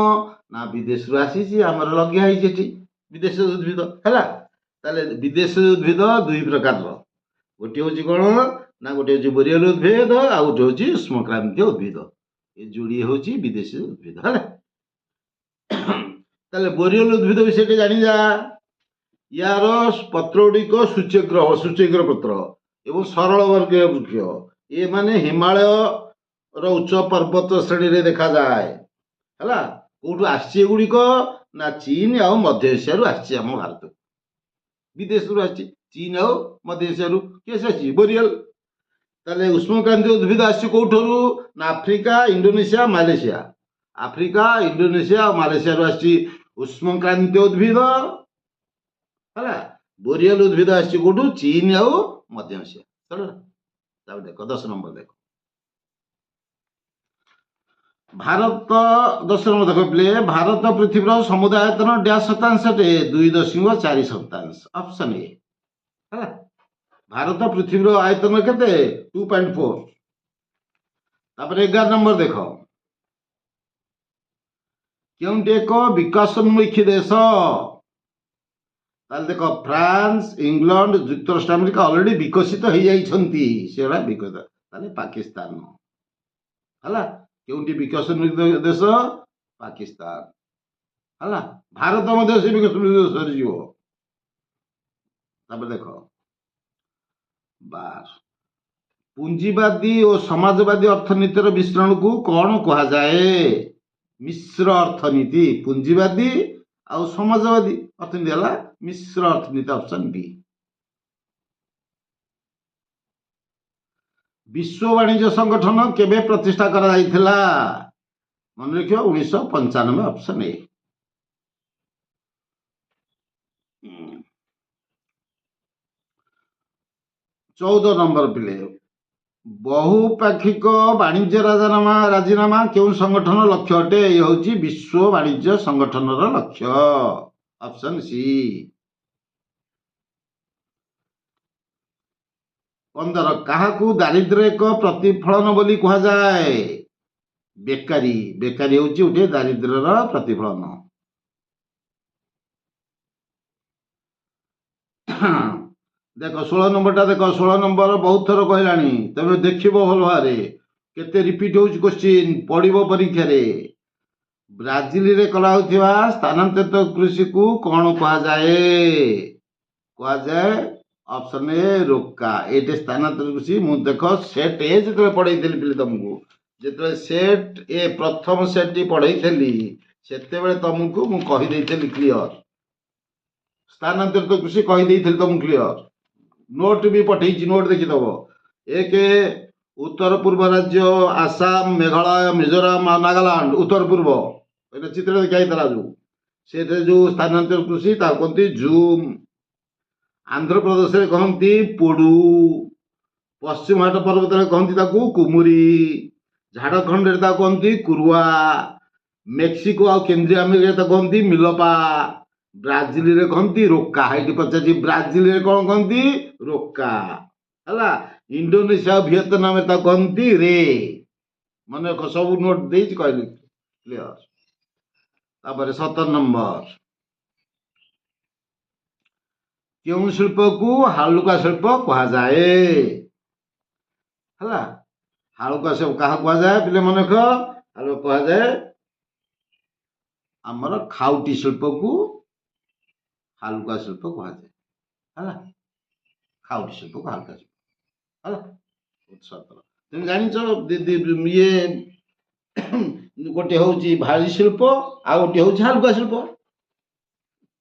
ନା ବିଦେଶରୁ ଆସିଛି, ଆମର ଲଗିଆ ହେଇଛି ଏଠି ବିଦେଶଜ ଉଦ୍ଭିଦ। ହେଲା, ତାହେଲେ ବିଦେଶଜ ଉଦ୍ଭିଦ ଦୁଇ ପ୍ରକାରର। ଗୋଟିଏ ହଉଛି କ'ଣ? ନା ଗୋଟେ ହଉଛି ବୋରିଏଲ ଉଦ୍ଭିଦ ଆଉ ଗୋଟେ ହଉଛି ଉଷ୍ମକ୍ରାନ୍ତି ଉଦ୍ଭିଦ। ଏ ଯୋଡ଼ିଏ ହଉଛି ବିଦେଶୀ ଉଦ୍ଭିଦ। ହେଲା, ତାହେଲେ ବୋରିଏଲ ଉଦ୍ଭିଦ ବିଷୟରେ ଜାଣିଯା। ୟାର ପତ୍ର ଗୁଡ଼ିକ ସୂଚେଗ୍ର ପତ୍ର ଏବଂ ସରଳ ବର୍ଗୀୟ ବୃକ୍ଷ। ଏମାନେ ହିମାଳୟର ଉଚ୍ଚ ପର୍ବତ ଶ୍ରେଣୀରେ ଦେଖାଯାଏ। ହେଲା, କୋଉଠୁ ଆସିଛି ଏଗୁଡ଼ିକ? ନା ଚୀନ ଆଉ ମଧ୍ୟ ଏସିଆରୁ ଆସିଛି ଆମ ଭାରତକୁ। ବିଦେଶରୁ ଆସିଛି, ଚୀନ ଆଉ ମଧ୍ୟ ଏସିଆରୁ। କିଏ ଆସିଛି? ବୋରିଏଲ। ତାହେଲେ ଉଷ୍ମକ୍ରାନ୍ତି ଉଦ୍ଭିଦ ଆସିଛି କୋଉଠାରୁ? ନା Africa, Indonesia, Malaysia. Africa, Indonesia ଆଉ ମାଲେସିଆରୁ ଆସିଛି ଉଷ୍ମକ୍ରାନ୍ତି ଉଦ୍ଭିଦ। ହେଲା, ବୋରିଏଲ ଉଦ୍ଭିଦ ଆସିଛି କୋଉଠୁ? ଚୀନ ଆଉ ମଧ୍ୟ ଏସିଆ। ହେଲା, ତାପରେ ଦେଖ 10 ନମ୍ବର ଦେଖ, ଭାରତ 10 ନମ୍ବର ଦେଖ ପ୍ଲେ। ଭାରତ ପୃଥିବୀର ସମୁଦାୟ ଆୟତନ ଡ୍ୟାଶ ଶତାଂଶ ଅଟେ? 2.4 ଶତାଂଶ। ଅପସନ ଏ। ହେଲା, ଭାରତ ପୃଥିବୀର ଆୟତନ କେତେ? 2.4। ତାପରେ 11 ନମ୍ବର ଦେଖ, କେଉଁଠି ଏକ ବିକାଶୋନ୍ମୁଖୀ ଦେଶ? ତାହେଲେ ଦେଖ, ଫ୍ରାନ୍ସ, ଇଂଲଣ୍ଡ, ଯୁକ୍ତରାଷ୍ଟ୍ର ଆମେରିକା ଅଲରେଡି ବିକଶିତ ହେଇଯାଇଛନ୍ତି, ସେଗୁଡ଼ା ବିକଶିତ। ତାହେଲେ ପାକିସ୍ତାନ। ହେଲା, କେଉଁଠି ବିକାଶୋନ୍ମୁଖୀ ଦେଶ? ପାକିସ୍ତାନ। ହେଲା, ଭାରତ ମଧ୍ୟ ସେ ବିକଶୋନ୍ମୁଖୀ ଦେଶରେ ଯିବ। ତାପରେ ଦେଖ 12, ପୁଞ୍ଜିବାଦୀ ଓ ସମାଜବାଦୀ ଅର୍ଥନୀତିର ମିଶ୍ରଣକୁ କ'ଣ କୁହାଯାଏ? ମିଶ୍ର ଅର୍ଥନୀତି। ପୁଞ୍ଜିବାଦୀ ଆଉ ସମାଜବାଦୀ ଅର୍ଥନୀତି ହେଲା ମିଶ୍ର ଅର୍ଥନୀତି। ଅପସନ ବି। ବିଶ୍ୱ ବାଣିଜ୍ୟ ସଂଗଠନ କେବେ ପ୍ରତିଷ୍ଠା କରାଯାଇଥିଲା? ମନେ ରଖିବ 1995। ଅପସନ ଏ। 14 ନମ୍ବର ପିଲେ, ବହୁପାକ୍ଷିକ ବାଣିଜ୍ୟ ରାଜିନାମା କେଉଁ ସଂଗଠନ ଲକ୍ଷ୍ୟ ଅଟେ? ଏ ହେଉଛି ବିଶ୍ୱ ବାଣିଜ୍ୟ ସଂଗଠନର ଲକ୍ଷ୍ୟ। Option C. 15, କାହାକୁ ଦାରିଦ୍ର୍ୟ ଏକ ପ୍ରତିଫଳନ ବୋଲି କୁହାଯାଏ? ବେକାରୀ। ବେକାରୀ ହେଉଛି ଗୋଟେ ଦାରିଦ୍ର୍ୟର ପ୍ରତିଫଳନ। ଦେଖ 16 ନମ୍ବରଟା ଦେଖ। 16 ନମ୍ବର ବହୁତ ଥର କହିଲାଣି, ତମେ ଦେଖିବ ଭଲ ଭାବରେ କେତେ ରିପିଟ ହଉଛି କ୍ୱେଶ୍ଚିନ୍, ପଡିବ ପରୀକ୍ଷାରେ। ବ୍ରାଜିଲରେ କରାଯାଉଥିବା ସ୍ଥାନାନ୍ତରିତ କୃଷିକୁ କ'ଣ କୁହାଯାଏ? କୁହାଯାଏ ଅପସନ ଏ ରୋକା। ଏଇଟା ସ୍ଥାନାନ୍ତରିତ କୃଷି। ମୁଁ ଦେଖ ସେଟ୍ ଏ ଯେତେବେଳେ ପଢେଇଥିଲି ପିଲେ ତମକୁ, ଯେତେବେଳେ ସେଟ୍ ଏ ପ୍ରଥମ ସେଟ୍ଟି ପଢେଇଥିଲି ସେତେବେଳେ ତମକୁ ମୁଁ କହିଦେଇଥିଲି କ୍ଲିଅର, ସ୍ଥାନାନ୍ତରିତ କୃଷି କହିଦେଇଥିଲି ତମକୁ କ୍ଲିଅର। ନୋଟ ବି ପଠେଇଛି, ନୋଟ ଦେଖିଦବ। 1 ଉତ୍ତର ପୂର୍ବ ରାଜ୍ୟ ଆସାମ, ମେଘାଳୟ, ମିଜୋରାମ, ନାଗାଲାଣ୍ଡ। ଉତ୍ତର ପୂର୍ବ, ଏଇଟା ଚିତ୍ର ଦେଖା ହେଇଥିଲା ଯୋଉ। ସେଥିରେ ଯେଉଁ ସ୍ଥାନାନ୍ତର କୃଷି ତାକୁ କହନ୍ତି ଜୁମ୍। ଆନ୍ଧ୍ରପ୍ରଦେଶରେ କହନ୍ତି ପୋଡୁ। ପଶ୍ଚିମଘାଟ ପର୍ବତରେ କହନ୍ତି ତାକୁ କୁମୁରି। ଝାଡ଼ଖଣ୍ଡରେ ତାକୁ କହନ୍ତି କୁରୁଆ। ମେକ୍ସିକୋ ଆଉ କେନ୍ଦ୍ରୀୟ ଆମେରିକାରେ ତାକୁ କହନ୍ତି ମିଲପା। ବ୍ରାଜିଲରେ କହନ୍ତି ରୋକା। ଏଇଠି ପଚାରିଛି ବ୍ରାଜିଲରେ କ'ଣ କହନ୍ତି? ରୋକା ହେଲା। ଇଣ୍ଡୋନେସିଆ ଆଉ ଭିଏତନାମରେ ତାକୁ କହନ୍ତି ରେ। ମନେ ରଖ, ସବୁ ନୋଟ୍ ଦେଇଛି କହିଲି କ୍ଲିୟର। ତାପରେ 17 ନମ୍ବର, କେଉଁ ଶିଳ୍ପକୁ ହାଲୁକା ଶିଳ୍ପ କୁହାଯାଏ? ହେଲା, ହାଲୁକା ଶିଳ୍ପ କାହାକୁ କୁହାଯାଏ ପିଲେ ମନେ ରଖ? ହାଲୁକା କୁହାଯାଏ ଆମର ଖାଉଟି ଶିଳ୍ପକୁ ହାଲୁକା ଶିଳ୍ପ କୁହାଯାଏ। ହେଲା, ଖାଉଟି ଶିଳ୍ପକୁ ହାଲୁକା ଶିଳ୍ପ। ହେଲା, তুমি ଜାଣିଛ ଇଏ ଗୋଟିଏ ହଉଛି ଭାରୀ ଶିଳ୍ପ ଆଉ ଗୋଟିଏ ହଉଛି ହାଲୁକା ଶିଳ୍ପ।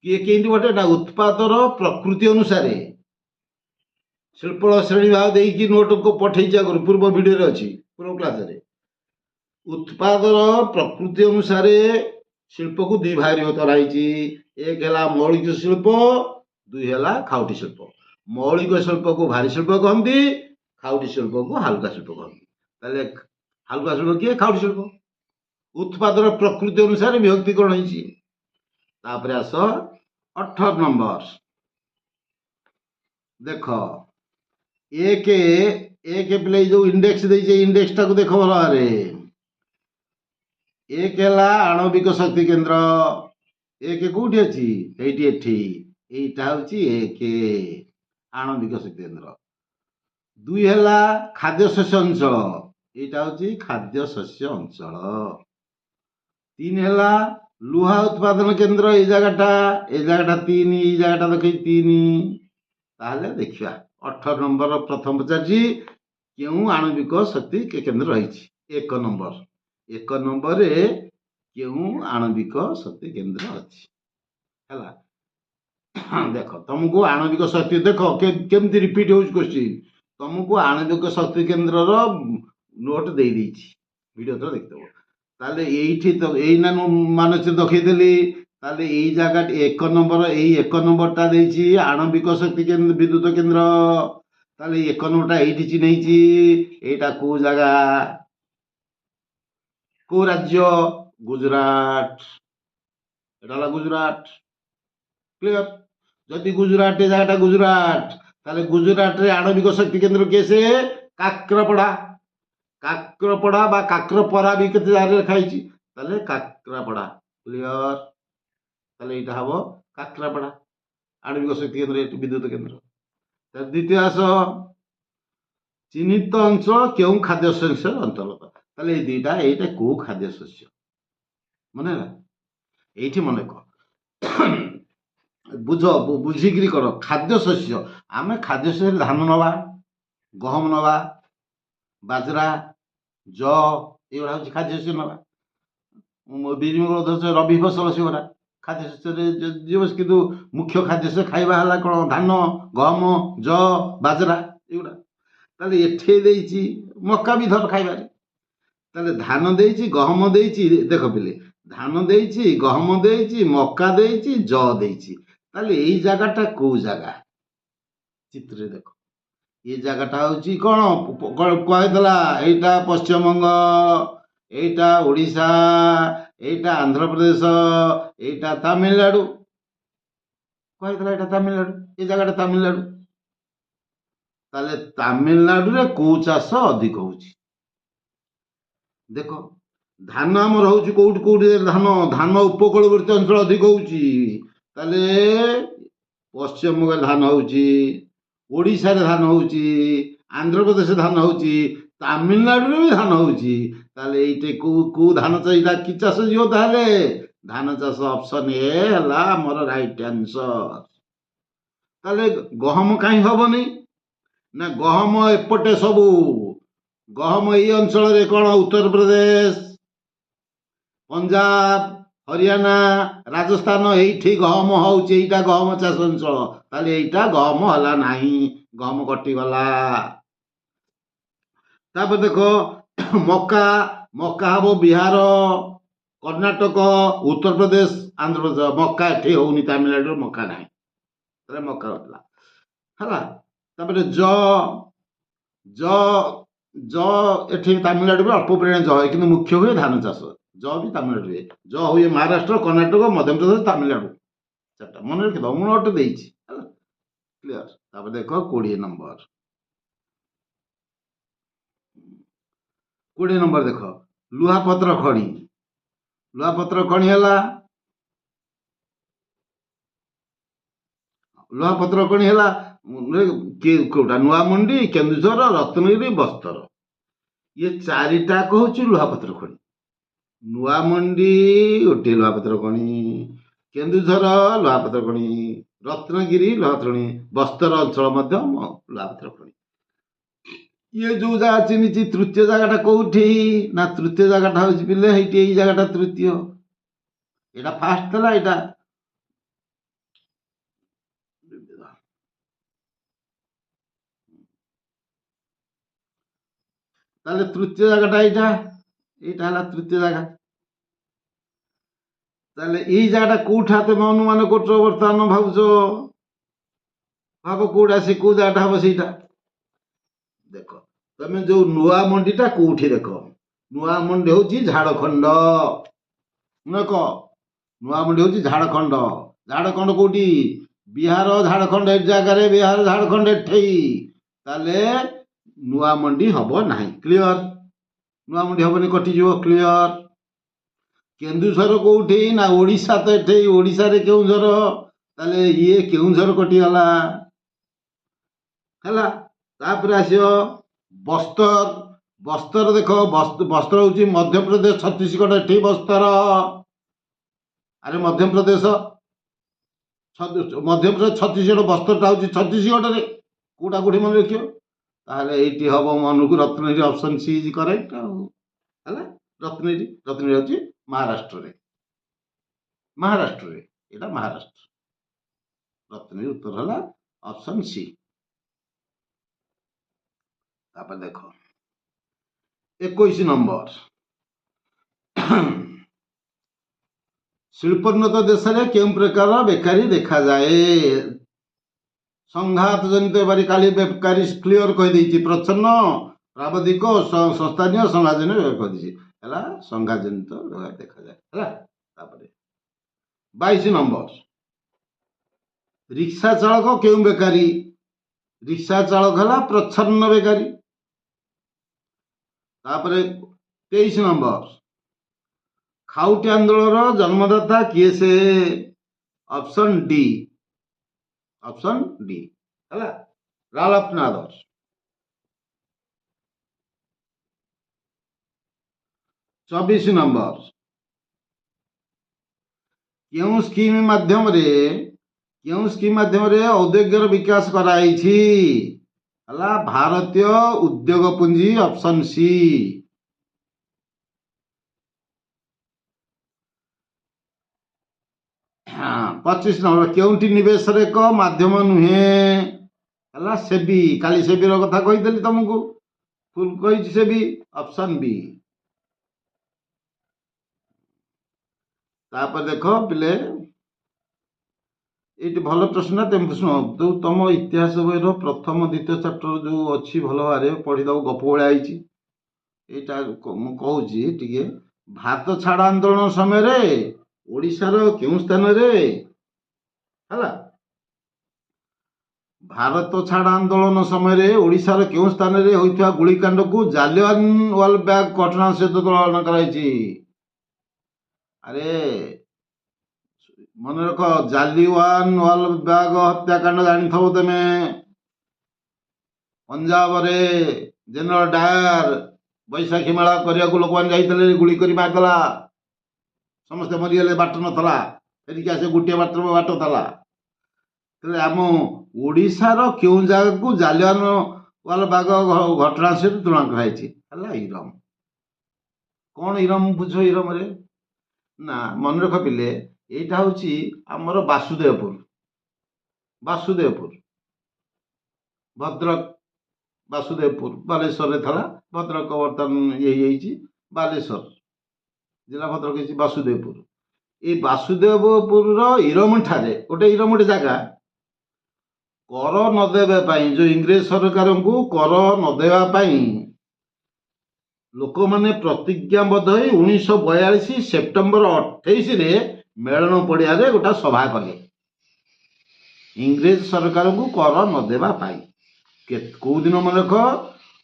କିଏ କେମିତି ଗୋଟେ ନା ଉତ୍ପାଦର ପ୍ରକୃତି ଅନୁସାରେ ଶିଳ୍ପ ଶ୍ରେଣୀ ଭାଗ ଦେଇକି ନୋଟକୁ ପଠେଇଛି ଆଗରୁ, ପୂର୍ବ ଭିଡ଼ିଓରେ ଅଛି, ପୂର୍ବ କ୍ଲାସରେ। ଉତ୍ପାଦର ପ୍ରକୃତି ଅନୁସାରେ ଶିଳ୍ପକୁ ଦୁଇ ଭାଗରେ କରାଯାଇଛି। ଏକ ହେଲା ମୌଳିକ ଶିଳ୍ପ, ଦୁଇ ହେଲା ଖାଉଟି ଶିଳ୍ପ। ମୌଳିକ ଶିଳ୍ପକୁ ଭାରୀ ଶିଳ୍ପ କହନ୍ତି, ଖାଉଟି ଶିଳ୍ପକୁ ହାଲୁକା ଶିଳ୍ପ କହନ୍ତି। ତାହେଲେ ହାଲୁକା ଶିଳ୍ପ କିଏ? ଖାଉଟି ଶିଳ୍ପ। ଉତ୍ପାଦର ପ୍ରକୃତି ଅନୁସାରେ ବିଭକ୍ତିକରଣ ହେଇଛି। ତାପରେ ଆସ 18 ନମ୍ବର, ଦେଖ ଏକ ପିଲା ଯୋଉ ଇଣ୍ଡେକ୍ସ ଦେଇଛି, ଇଣ୍ଡେକ୍ସଟାକୁ ଦେଖ ଭଲ ଭାବରେ। ଏକ ହେଲା ଆଣବିକ ଶକ୍ତି କେନ୍ଦ୍ର। ଏକ କୋଉଠି ଅଛି? ଏଇଠି, ଏଠି। এইটা হচ্ছে এক আণবিক শক্তি কেন্দ্র। দুই ହେଲା ଖାଦ୍ୟଶସ୍ୟ ଅଞ୍ଚଳ। এইটা হচ্ছে ଖାଦ୍ୟଶସ୍ୟ ଅଞ୍ଚଳ। ତିନି ହେଲା ଲୁହା ଉତ୍ପାଦନ କେନ୍ଦ୍ର। এই ଜାଗାଟା 3, এই ଜାଗାଟା ଦେଖେଇ 3। ତାହେଲେ ଦେଖିବା 18 ନମ୍ବର ପ୍ରଥମ ପଚାରିଛି କେଉଁ ଆଣବିକ ଶକ୍ତି କେନ୍ଦ୍ର ରହିଛି? 1 ନମ୍ବର। 1 ନମ୍ବରରେ କେଉଁ ଆଣବିକ ଶକ୍ତି କେନ୍ଦ୍ର ଅଛି? ହେଲା, ଦେଖ ତମକୁ ଆଣବିକ ଶକ୍ତି, ଦେଖ କେମିତି ରିପିଟ୍ ହଉଛି କୋଶ୍ଚିନ୍। ତମକୁ ଆଣବିକ ଶକ୍ତି କେନ୍ଦ୍ରର ନୋଟ୍ ଦେଇଛି, ଭିଡ଼ିଓ ତ ଦେଖିଦେବ। ତାହେଲେ এইଠି ତ ଏଇନା ମାନଚିତ୍ର ଦେଖେଇଦେଲି। ତାହେଲେ এই ଜାଗାଟି 1 ନମ୍ବର, এই 1 ନମ୍ବରଟା ଦେଇଛି ଆଣବିକ ଶକ୍ତି କେନ୍ଦ୍ର, ବିଦ୍ୟୁତ କେନ୍ଦ୍ର। ତାହେଲେ 1 ନମ୍ବରଟା এইଠି ଚିହ୍ନେଇଛି। এইଟା କୋଉ ଜାଗା, କୋଉ ରାଜ୍ୟ? ଗୁଜରାଟ। এটা ହେଲା ଗୁଜରାଟ। କ୍ଲିୟର? ଯଦି ଗୁଜରାଟ, ଏ ଜାଗାଟା ଗୁଜରାଟ, ତାହେଲେ ଗୁଜରାଟରେ ଆଣବିକ ଶକ୍ତି କେନ୍ଦ୍ର କିଏ? ସେ କାକ୍ରପଡ଼ା। କାକ୍ରପଡ଼ା ବା କାକ୍ରପରା ବି କେତେ ଜାଗାରେ ଲେଖା ହେଇଛି। ତାହେଲେ କାକ୍ରାପଡ଼ା। କ୍ଲିୟର? ତାହେଲେ এইটা হব কাকরাপাড়া আণবিক শক্তি কেন্দ্র, এটি বিদ্যুৎ কেন্দ্র। তার দ্বিতীয় আস চিহ্নিত অঞ্চল কেউ খাদ্য শস্যের অন্তর্গত। তাহলে এই দুইটা, এইটা কেউ খাদ্য শস্য মনে না, এইটি মনে কর। বুঝ, বুঝিকি কর। খাদ্য শস্য, আমি খাদ্য শস্যের ধান নেবা, গহম নেবা, বাজরা, জ, এগুলো হচ্ছে খাদ্য শস্য নেবা। বিনিময় হচ্ছে রবি ফসল, সেগুলা ଖାଦ୍ୟଶସ୍ୟରେ ଯିବ। କିନ୍ତୁ ମୁଖ୍ୟ ଖାଦ୍ୟଶସ୍ୟ ଖାଇବା ହେଲା କ'ଣ? ଧାନ, ଗହମ, ଜ, ବାଜରା, ଏଗୁଡ଼ା। ତାହେଲେ ଏଠି ଦେଇଛି ମକା ବି ଧର ଖାଇବାରେ। ତାହେଲେ ଧାନ ଦେଇଛି, ଗହମ ଦେଇଛି। ଦେଖ ପିଲେ, ଧାନ ଦେଇଛି, ଗହମ ଦେଇଛି, ମକା ଦେଇଛି, ଜ ଦେଇଛି। ତାହେଲେ ଏଇ ଜାଗାଟା କୋଉ ଜାଗା? ଚିତ୍ରରେ ଦେଖ, এই ଜାଗାଟା ହଉଛି କ'ଣ? କହିଦେଲା এইଟା ପଶ୍ଚିମବଙ୍ଗ, এইটা ଓଡ଼ିଶା, এইটা ଆନ୍ଧ୍ରପ୍ରଦେଶ, এইটা ତାମିଲନାଡୁ। କହିଦେଲା ଏଇଟା ତାମିଲନାଡୁ, এই ଜାଗାଟା ତାମିଲନାଡୁ। ତାହେଲେ ତାମିଲନାଡୁରେ କୋଉ ଚାଷ ଅଧିକ ହଉଛି? ଦେଖ, ଧାନ ଆମର ହଉଛି କୋଉଠି କୋଉଠି? ଧାନ ଉପକୂଳବର୍ତ୍ତୀ ଅଞ୍ଚଳ ଅଧିକ ହଉଛି। ତାହେଲେ ପଶ୍ଚିମବଙ୍ଗରେ ଧାନ ହଉଛି, ଓଡ଼ିଶାରେ ଧାନ ହଉଛି, ଆନ୍ଧ୍ରପ୍ରଦେଶରେ ଧାନ ହଉଛି, ତାମିଲନାଡୁରେ ବି ଧାନ ହଉଛି। ତାହେଲେ এইটা କୋଉ ଧାନ ଚାଷ, ଏଇଟା କି ଚାଷ ଯିବ? ତାହେଲେ ଧାନ ଚାଷ। ଅପସନ ଏ ହେଲା ଆମର ରାଇଟ୍ ଆନ୍ସର। ତାହେଲେ ଗହମ କାହିଁ ହବନି? ନା ଗହମ ଏପଟେ ସବୁ, ଗହମ ଏଇ ଅଞ୍ଚଳରେ କ'ଣ? ଉତ୍ତରପ୍ରଦେଶ, ପଞ୍ଜାବ, ହରିୟାଣା, ରାଜସ୍ଥାନ, এইଠି ଗହମ ହଉଛି। এইଟା ଗହମ ଚାଷ ଅଞ୍ଚଳ। ତାହେଲେ এইଟା ଗହମ ହେଲା ନାହିଁ, ଗହମ କଟିଗଲା। ତାପରେ ଦେଖ ମକା, ମକା ହବ ବିହାର, କର୍ଣ୍ଣାଟକ, ଉତ୍ତରପ୍ରଦେଶ, ଆନ୍ଧ୍ରପ୍ରଦେଶ, ମକା ଏଠି ହଉନି, ତାମିଲନାଡୁରେ ମକା ନାହିଁ, ତାହେଲେ ମକା ହଉଥିଲା ହେଲା। ତାପରେ ଜ ଜ ଏଠି ତାମିଲନାଡୁରେ ଅଳ୍ପ ପରିମାଣରେ ଜ ହୁଏ, କିନ୍ତୁ ମୁଖ୍ୟ ହୁଏ ଧାନ ଚାଷ। ଜ ବି ତାମିଲନାଡୁ ହୁଏ, ଜ ହୁଏ ମହାରାଷ୍ଟ୍ର, କର୍ଣ୍ଣାଟକ, ମଧ୍ୟପ୍ରଦେଶ, ତାମିଲନାଡୁ, ଚାରିଟା ମନେ ରଖିଦବ, ମୁଁ ଗୋଟେ ଦେଇଛି ହେଲା, କ୍ଲିୟର। ତାପରେ ଦେଖ 20 ନମ୍ବର, 20 ନମ୍ବର ଦେଖ ଲୁହାପତ୍ର ଖଣି। ଲୁହାପତ୍ର ଖଣି ହେଲା, ଲୁହାପତ୍ର ଖଣି ହେଲା କୋଉଟା, ନୂଆମୁଣ୍ଡି, କେନ୍ଦୁଝର, ରତ୍ନଗିରି, ବସ୍ତର। ଇଏ ଚାରିଟା ହଉଛି ଲୁହାପତ୍ର ଖଣି। ନୂଆମୁଣ୍ଡି ଗୋଟିଏ ଲୁହାପତ୍ର ଖଣି, କେନ୍ଦୁଝର ଲୁହାପତ୍ର ଖଣି, ରତ୍ନଗିରି ଲୁହାପତ୍ର ଖଣି, ବସ୍ତର ଅଞ୍ଚଳ ମଧ୍ୟ ଲୁହାପତ୍ର ଖଣି। ଇଏ ଯୋଉ ଜାଗା ଚିହ୍ନିଛି, ତୃତୀୟ ଜାଗାଟା କୋଉଠି ନା, ତୃତୀୟ ଜାଗାଟା ହଉଛି ପିଲେ ହେଇଠି, ଏଇ ଜାଗାଟା ତୃତୀୟ, ଏଇଟା ଫାଷ୍ଟ ଥିଲା, ଏଇଟା ତାହେଲେ ତୃତୀୟ ଜାଗାଟା ଏଇଟା, ଏଇଟା ହେଲା ତୃତୀୟ ଜାଗା। ତାହେଲେ ଏଇ ଜାଗାଟା କୋଉଠା ତମେ ଅନୁମାନ କରୁଛ, ବର୍ତ୍ତମାନ ଭାବୁଛ, ଭାବ କୋଉଟା, ସେ କୋଉ ଜାଗାଟା ହବ ସେଇଟା। ଦେଖ ତମେ ଯୋଉ ନୂଆମଣ୍ଡିଟା କୋଉଠି, ଦେଖ ନୂଆମଣ୍ଡି ହଉଛି ଝାଡଖଣ୍ଡ, ଦେଖ ନୂଆମଣ୍ଡି ହଉଛି ଝାଡଖଣ୍ଡ। ଝାଡଖଣ୍ଡ କୋଉଠି, ବିହାର ଝାଡଖଣ୍ଡ, ଏ ଜାଗାରେ ବିହାର ଝାଡଖଣ୍ଡ ଏଠେଇ, ତାହେଲେ ନୂଆମଣ୍ଡି ହବ ନାହିଁ, କ୍ଲିୟର। ନୂଆମଣ୍ଡି ହବନି, କଟିଯିବ, କ୍ଲିୟର। କେନ୍ଦୁଝର କୋଉଠି ନା, ଓଡିଶା ତ ଏଠେଇ, ଓଡିଶାରେ କେଉଁଝର, ତାହେଲେ ଇଏ କେଉଁଝର କଟିଗଲା ହେଲା। ତାପରେ ଆସିବ ବସ୍ତର। ବସ୍ତର ଦେଖ, ବସ୍ତର ହଉଛି ମଧ୍ୟପ୍ରଦେଶ, ଛତିଶଗଡ଼, ଏଠି ବସ୍ତର। ଆରେ ମଧ୍ୟପ୍ରଦେଶ, ଛତିଶଗଡ଼, ବସ୍ତରଟା ହଉଛି ଛତିଶଗଡ଼ରେ, କୋଉଟା କୋଉଠି ମନେ ରଖିବ। ତାହେଲେ ଏଇଠି ହବ ମନକୁ Ratnagiri, option she is correct ଆଉ ହେଲା। ରତ୍ନଗିରି, ରତ୍ନଗିରି ହଉଛି ମହାରାଷ୍ଟ୍ରରେ, ମହାରାଷ୍ଟ୍ରରେ, ଏଇଟା ମହାରାଷ୍ଟ୍ର। ରତ୍ନଗିରି ଉତ୍ତର ହେଲା ଅପସନ୍ ସି। ତାପରେ ଦେଖ 21 ନମ୍ବର, ଶିଳ୍ପୋନ୍ନତ ଦେଶରେ କେଉଁ ପ୍ରକାର ବେକାରୀ ଦେଖାଯାଏ। ସଂଘାତ ଜନିତ ବେକାରୀ, ବେକାରୀ କ୍ଲିୟର କହିଦେଇଛି, ପ୍ରଚ୍ଛନ୍ନ, ପ୍ରାବଧିକ, ସଂସ୍ଥାନୀୟ, ସଂଘାତଜନିତ କହିଦେଇଛି, ହେଲା ସଂଘାତଜନିତ ଦେଖାଯାଏ ହେଲା। ତାପରେ 22 ନମ୍ବର, ରିକ୍ସା ଚାଳକ କେଉଁ ବେକାରୀ। ରିକ୍ସା ଚାଳକ ହେଲା ପ୍ରଚ୍ଛନ୍ନ ବେକାରୀ। ତାପରେ 23 ନମ୍ବର, ଖାଉଟି ଆନ୍ଦୋଳନର ଜନ୍ମଦାତା କିଏ ସେ, ଅପସନ୍ ଡି, ଅପସନ୍ ଡି ହେଲା, ରାଲଫ ନାଦର। 24 ନମ୍ବର, କେଉଁ ସ୍କିମ୍ ମାଧ୍ୟମରେ ଔଦ୍ୟୋଗିକର ବିକାଶ କରାଯାଇଛି, ହେଲା ଭାରତୀୟ ଉଦ୍ୟୋଗ ପୁଞ୍ଜି, ଅପସନ୍ ସି। 25 ନମ୍ବର, କେଉଁଠି ନିବେଶର ଏକ ମାଧ୍ୟମ ନୁହେଁ, ହେଲା ସେବି। କାଲି ସେବିର କଥା କହିଥିଲି ତମକୁ, ଫୁଲ କହିଛି ସେବି, ଅପସନ୍ ବି। ତାପରେ ଦେଖ ପିଲେ, ଏଇଠି ଭଲ ପ୍ରଶ୍ନ, ତେଣୁ ଶୁଣ, ଯୋଉ ତମ ଇତିହାସ ବହିର ପ୍ରଥମ ଦ୍ୱିତୀୟ ଚାପ୍ଟର ଯୋଉ ଅଛି, ଭଲ ଭାବରେ ପଢିଦବ, ଗପ ଭଳିଆ ହେଇଛି। ଏଇଟା ମୁଁ କହୁଛି ଟିକେ, ଭାରତ ଛାଡ ଆନ୍ଦୋଳନ ସମୟରେ ଓଡିଶାର କେଉଁ ସ୍ଥାନରେ, ହେଲା ଭାରତ ଛାଡ ଆନ୍ଦୋଳନ ସମୟରେ ଓଡିଶାର କେଉଁ ସ୍ଥାନରେ ହୋଇଥିବା ଗୁଳିକାଣ୍ଡକୁ ଜାଲିଆନୱାଲାବାଗ ଘଟଣା ସହିତ ତୁଳନା କରାଯାଇଛି। ଆରେ ମନେ ରଖ, ଜାଲିଆନୱାଲାବାଗ ହତ୍ୟାକାଣ୍ଡ ଜାଣିଥିବ ତମେ, ପଞ୍ଜାବରେ ଜେନେରାଲ ଡାୟାର ବୈଶାଖୀ ମେଳା କରିବାକୁ ଲୋକମାନେ ଯାଇଥିଲେ, ଗୁଳି କରି ମାରିଦେଲା, ସମସ୍ତେ ମରିଗଲେ, ବାଟ ନଥିଲା, ଫେରିକି ଆସେ ଗୋଟିଏ ମାତ୍ର ବାଟ ଥିଲା। ତାହେଲେ ଆମ ଓଡିଶାର କେଉଁ ଜାଗାକୁ ଜାଲିଆନୱାଲାବାଗ ଘଟଣା ସହିତ ତୁଳନା କରାଯାଇଛି, ହେଲା ଇରମ। କଣ ଇରମ ବୁଝ, ଇରମରେ ନା ମନେ ରଖ ପିଲେ, ଏଇଟା ହଉଛି ଆମର ବାସୁଦେବପୁର, ବାସୁଦେବପୁର, ଭଦ୍ରକ, ବାସୁଦେବପୁର ବାଲେଶ୍ୱରରେ ଥିଲା, ଭଦ୍ରକ ବର୍ତ୍ତମାନ ଇଏ ହେଇଯାଇଛି, ବାଲେଶ୍ୱର ଜିଲ୍ଲା ଭଦ୍ରକ ହେଇଛି ବାସୁଦେବପୁର। এই ବାସୁଦେବପୁରର ଇରମଠାରେ ଗୋଟେ ଇରମଠି ଜାଗା କର ନ ଦେବା ପାଇଁ ଯେଉଁ ଇଂରେଜ ସରକାରଙ୍କୁ କର ନ ଦେବା ପାଇଁ ଲୋକମାନେ ପ୍ରତିଜ୍ଞାବଦ୍ଧ ହୋଇ 1942 ସେପ୍ଟେମ୍ବର 28ରେ ମେଳଣ ପଡ଼ିଆରେ ଗୋଟେ ସଭା କଲେ ଇଂରେଜ ସରକାରଙ୍କୁ କର ନ ଦେବା ପାଇଁ। କେଉଁ ଦିନ ମନେ ରଖ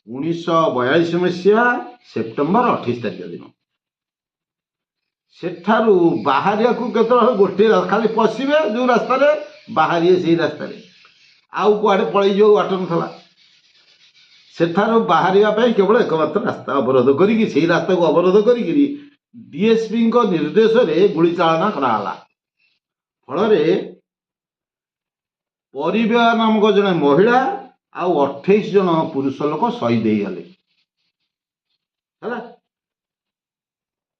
1942 ମସିହା ସେପ୍ଟେମ୍ବର 28 ତାରିଖ ଦିନ। ସେଠାରୁ ବାହାରିବାକୁ କେତେବେଳେ ଗୋଟିଏ ଖାଲି ପଶିବେ ଯେଉଁ ରାସ୍ତାରେ ବାହାରିବେ ସେଇ ରାସ୍ତାରେ ଆଉ କୁଆଡ଼େ ପଳେଇଯିବ ବାଟ ନଥିଲା। ସେଠାରୁ ବାହାରିବା ପାଇଁ କେବଳ ଏକମାତ୍ର ରାସ୍ତା ଅବରୋଧ କରିକି ସେଇ ରାସ୍ତାକୁ ଅବରୋଧ କରିକିରି ଡିଏସ୍ପିଙ୍କ ନିର୍ଦ୍ଦେଶରେ ଗୁଳି ଚାଳନା କରାଗଲା। ଫଳରେ ପରିବା ନାମକ ଜଣେ ମହିଳା ଆଉ 28 ଜଣ ପୁରୁଷ ଲୋକ ଶହୀଦ ହେଇଗଲେ ହେଲା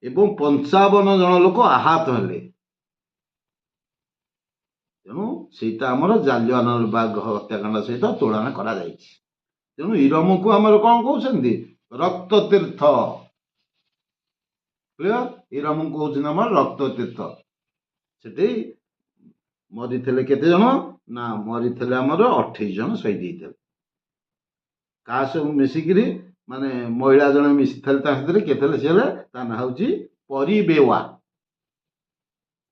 ଏବଂ 55 ଜଣ ଲୋକ ଆହତ ହେଲେ। ତେଣୁ ସେଇଟା ଆମର ଜାଲିଆନାବାଗ ହତ୍ୟାକାଣ୍ଡ ସହିତ ତୁଳନା କରାଯାଇଛି। ତେଣୁ ଇରମକୁ ଆମର କ'ଣ କହୁଛନ୍ତି ରକ୍ତ ତୀର୍ଥ। କ୍ଲିୟର? ଇରମକୁ କହୁଛନ୍ତି ଆମର ରକ୍ତ ତୀର୍ଥ। ସେଠି ମରିଥିଲେ କେତେ ଜଣ ନା ମରିଥିଲେ ଆମର 28 ଜଣ ଶହୀଦ ହେଇଥିଲେ। କାହା ସବୁ ମିଶିକିରି ମାନେ ମହିଳା ଜଣେ ମିଶିଥିଲେ ତା ଭିତରେ କିଏ ଥିଲେ ସିଏ ହେଲେ ତା ନାଁ ହେଉଛି ପରିବେୱା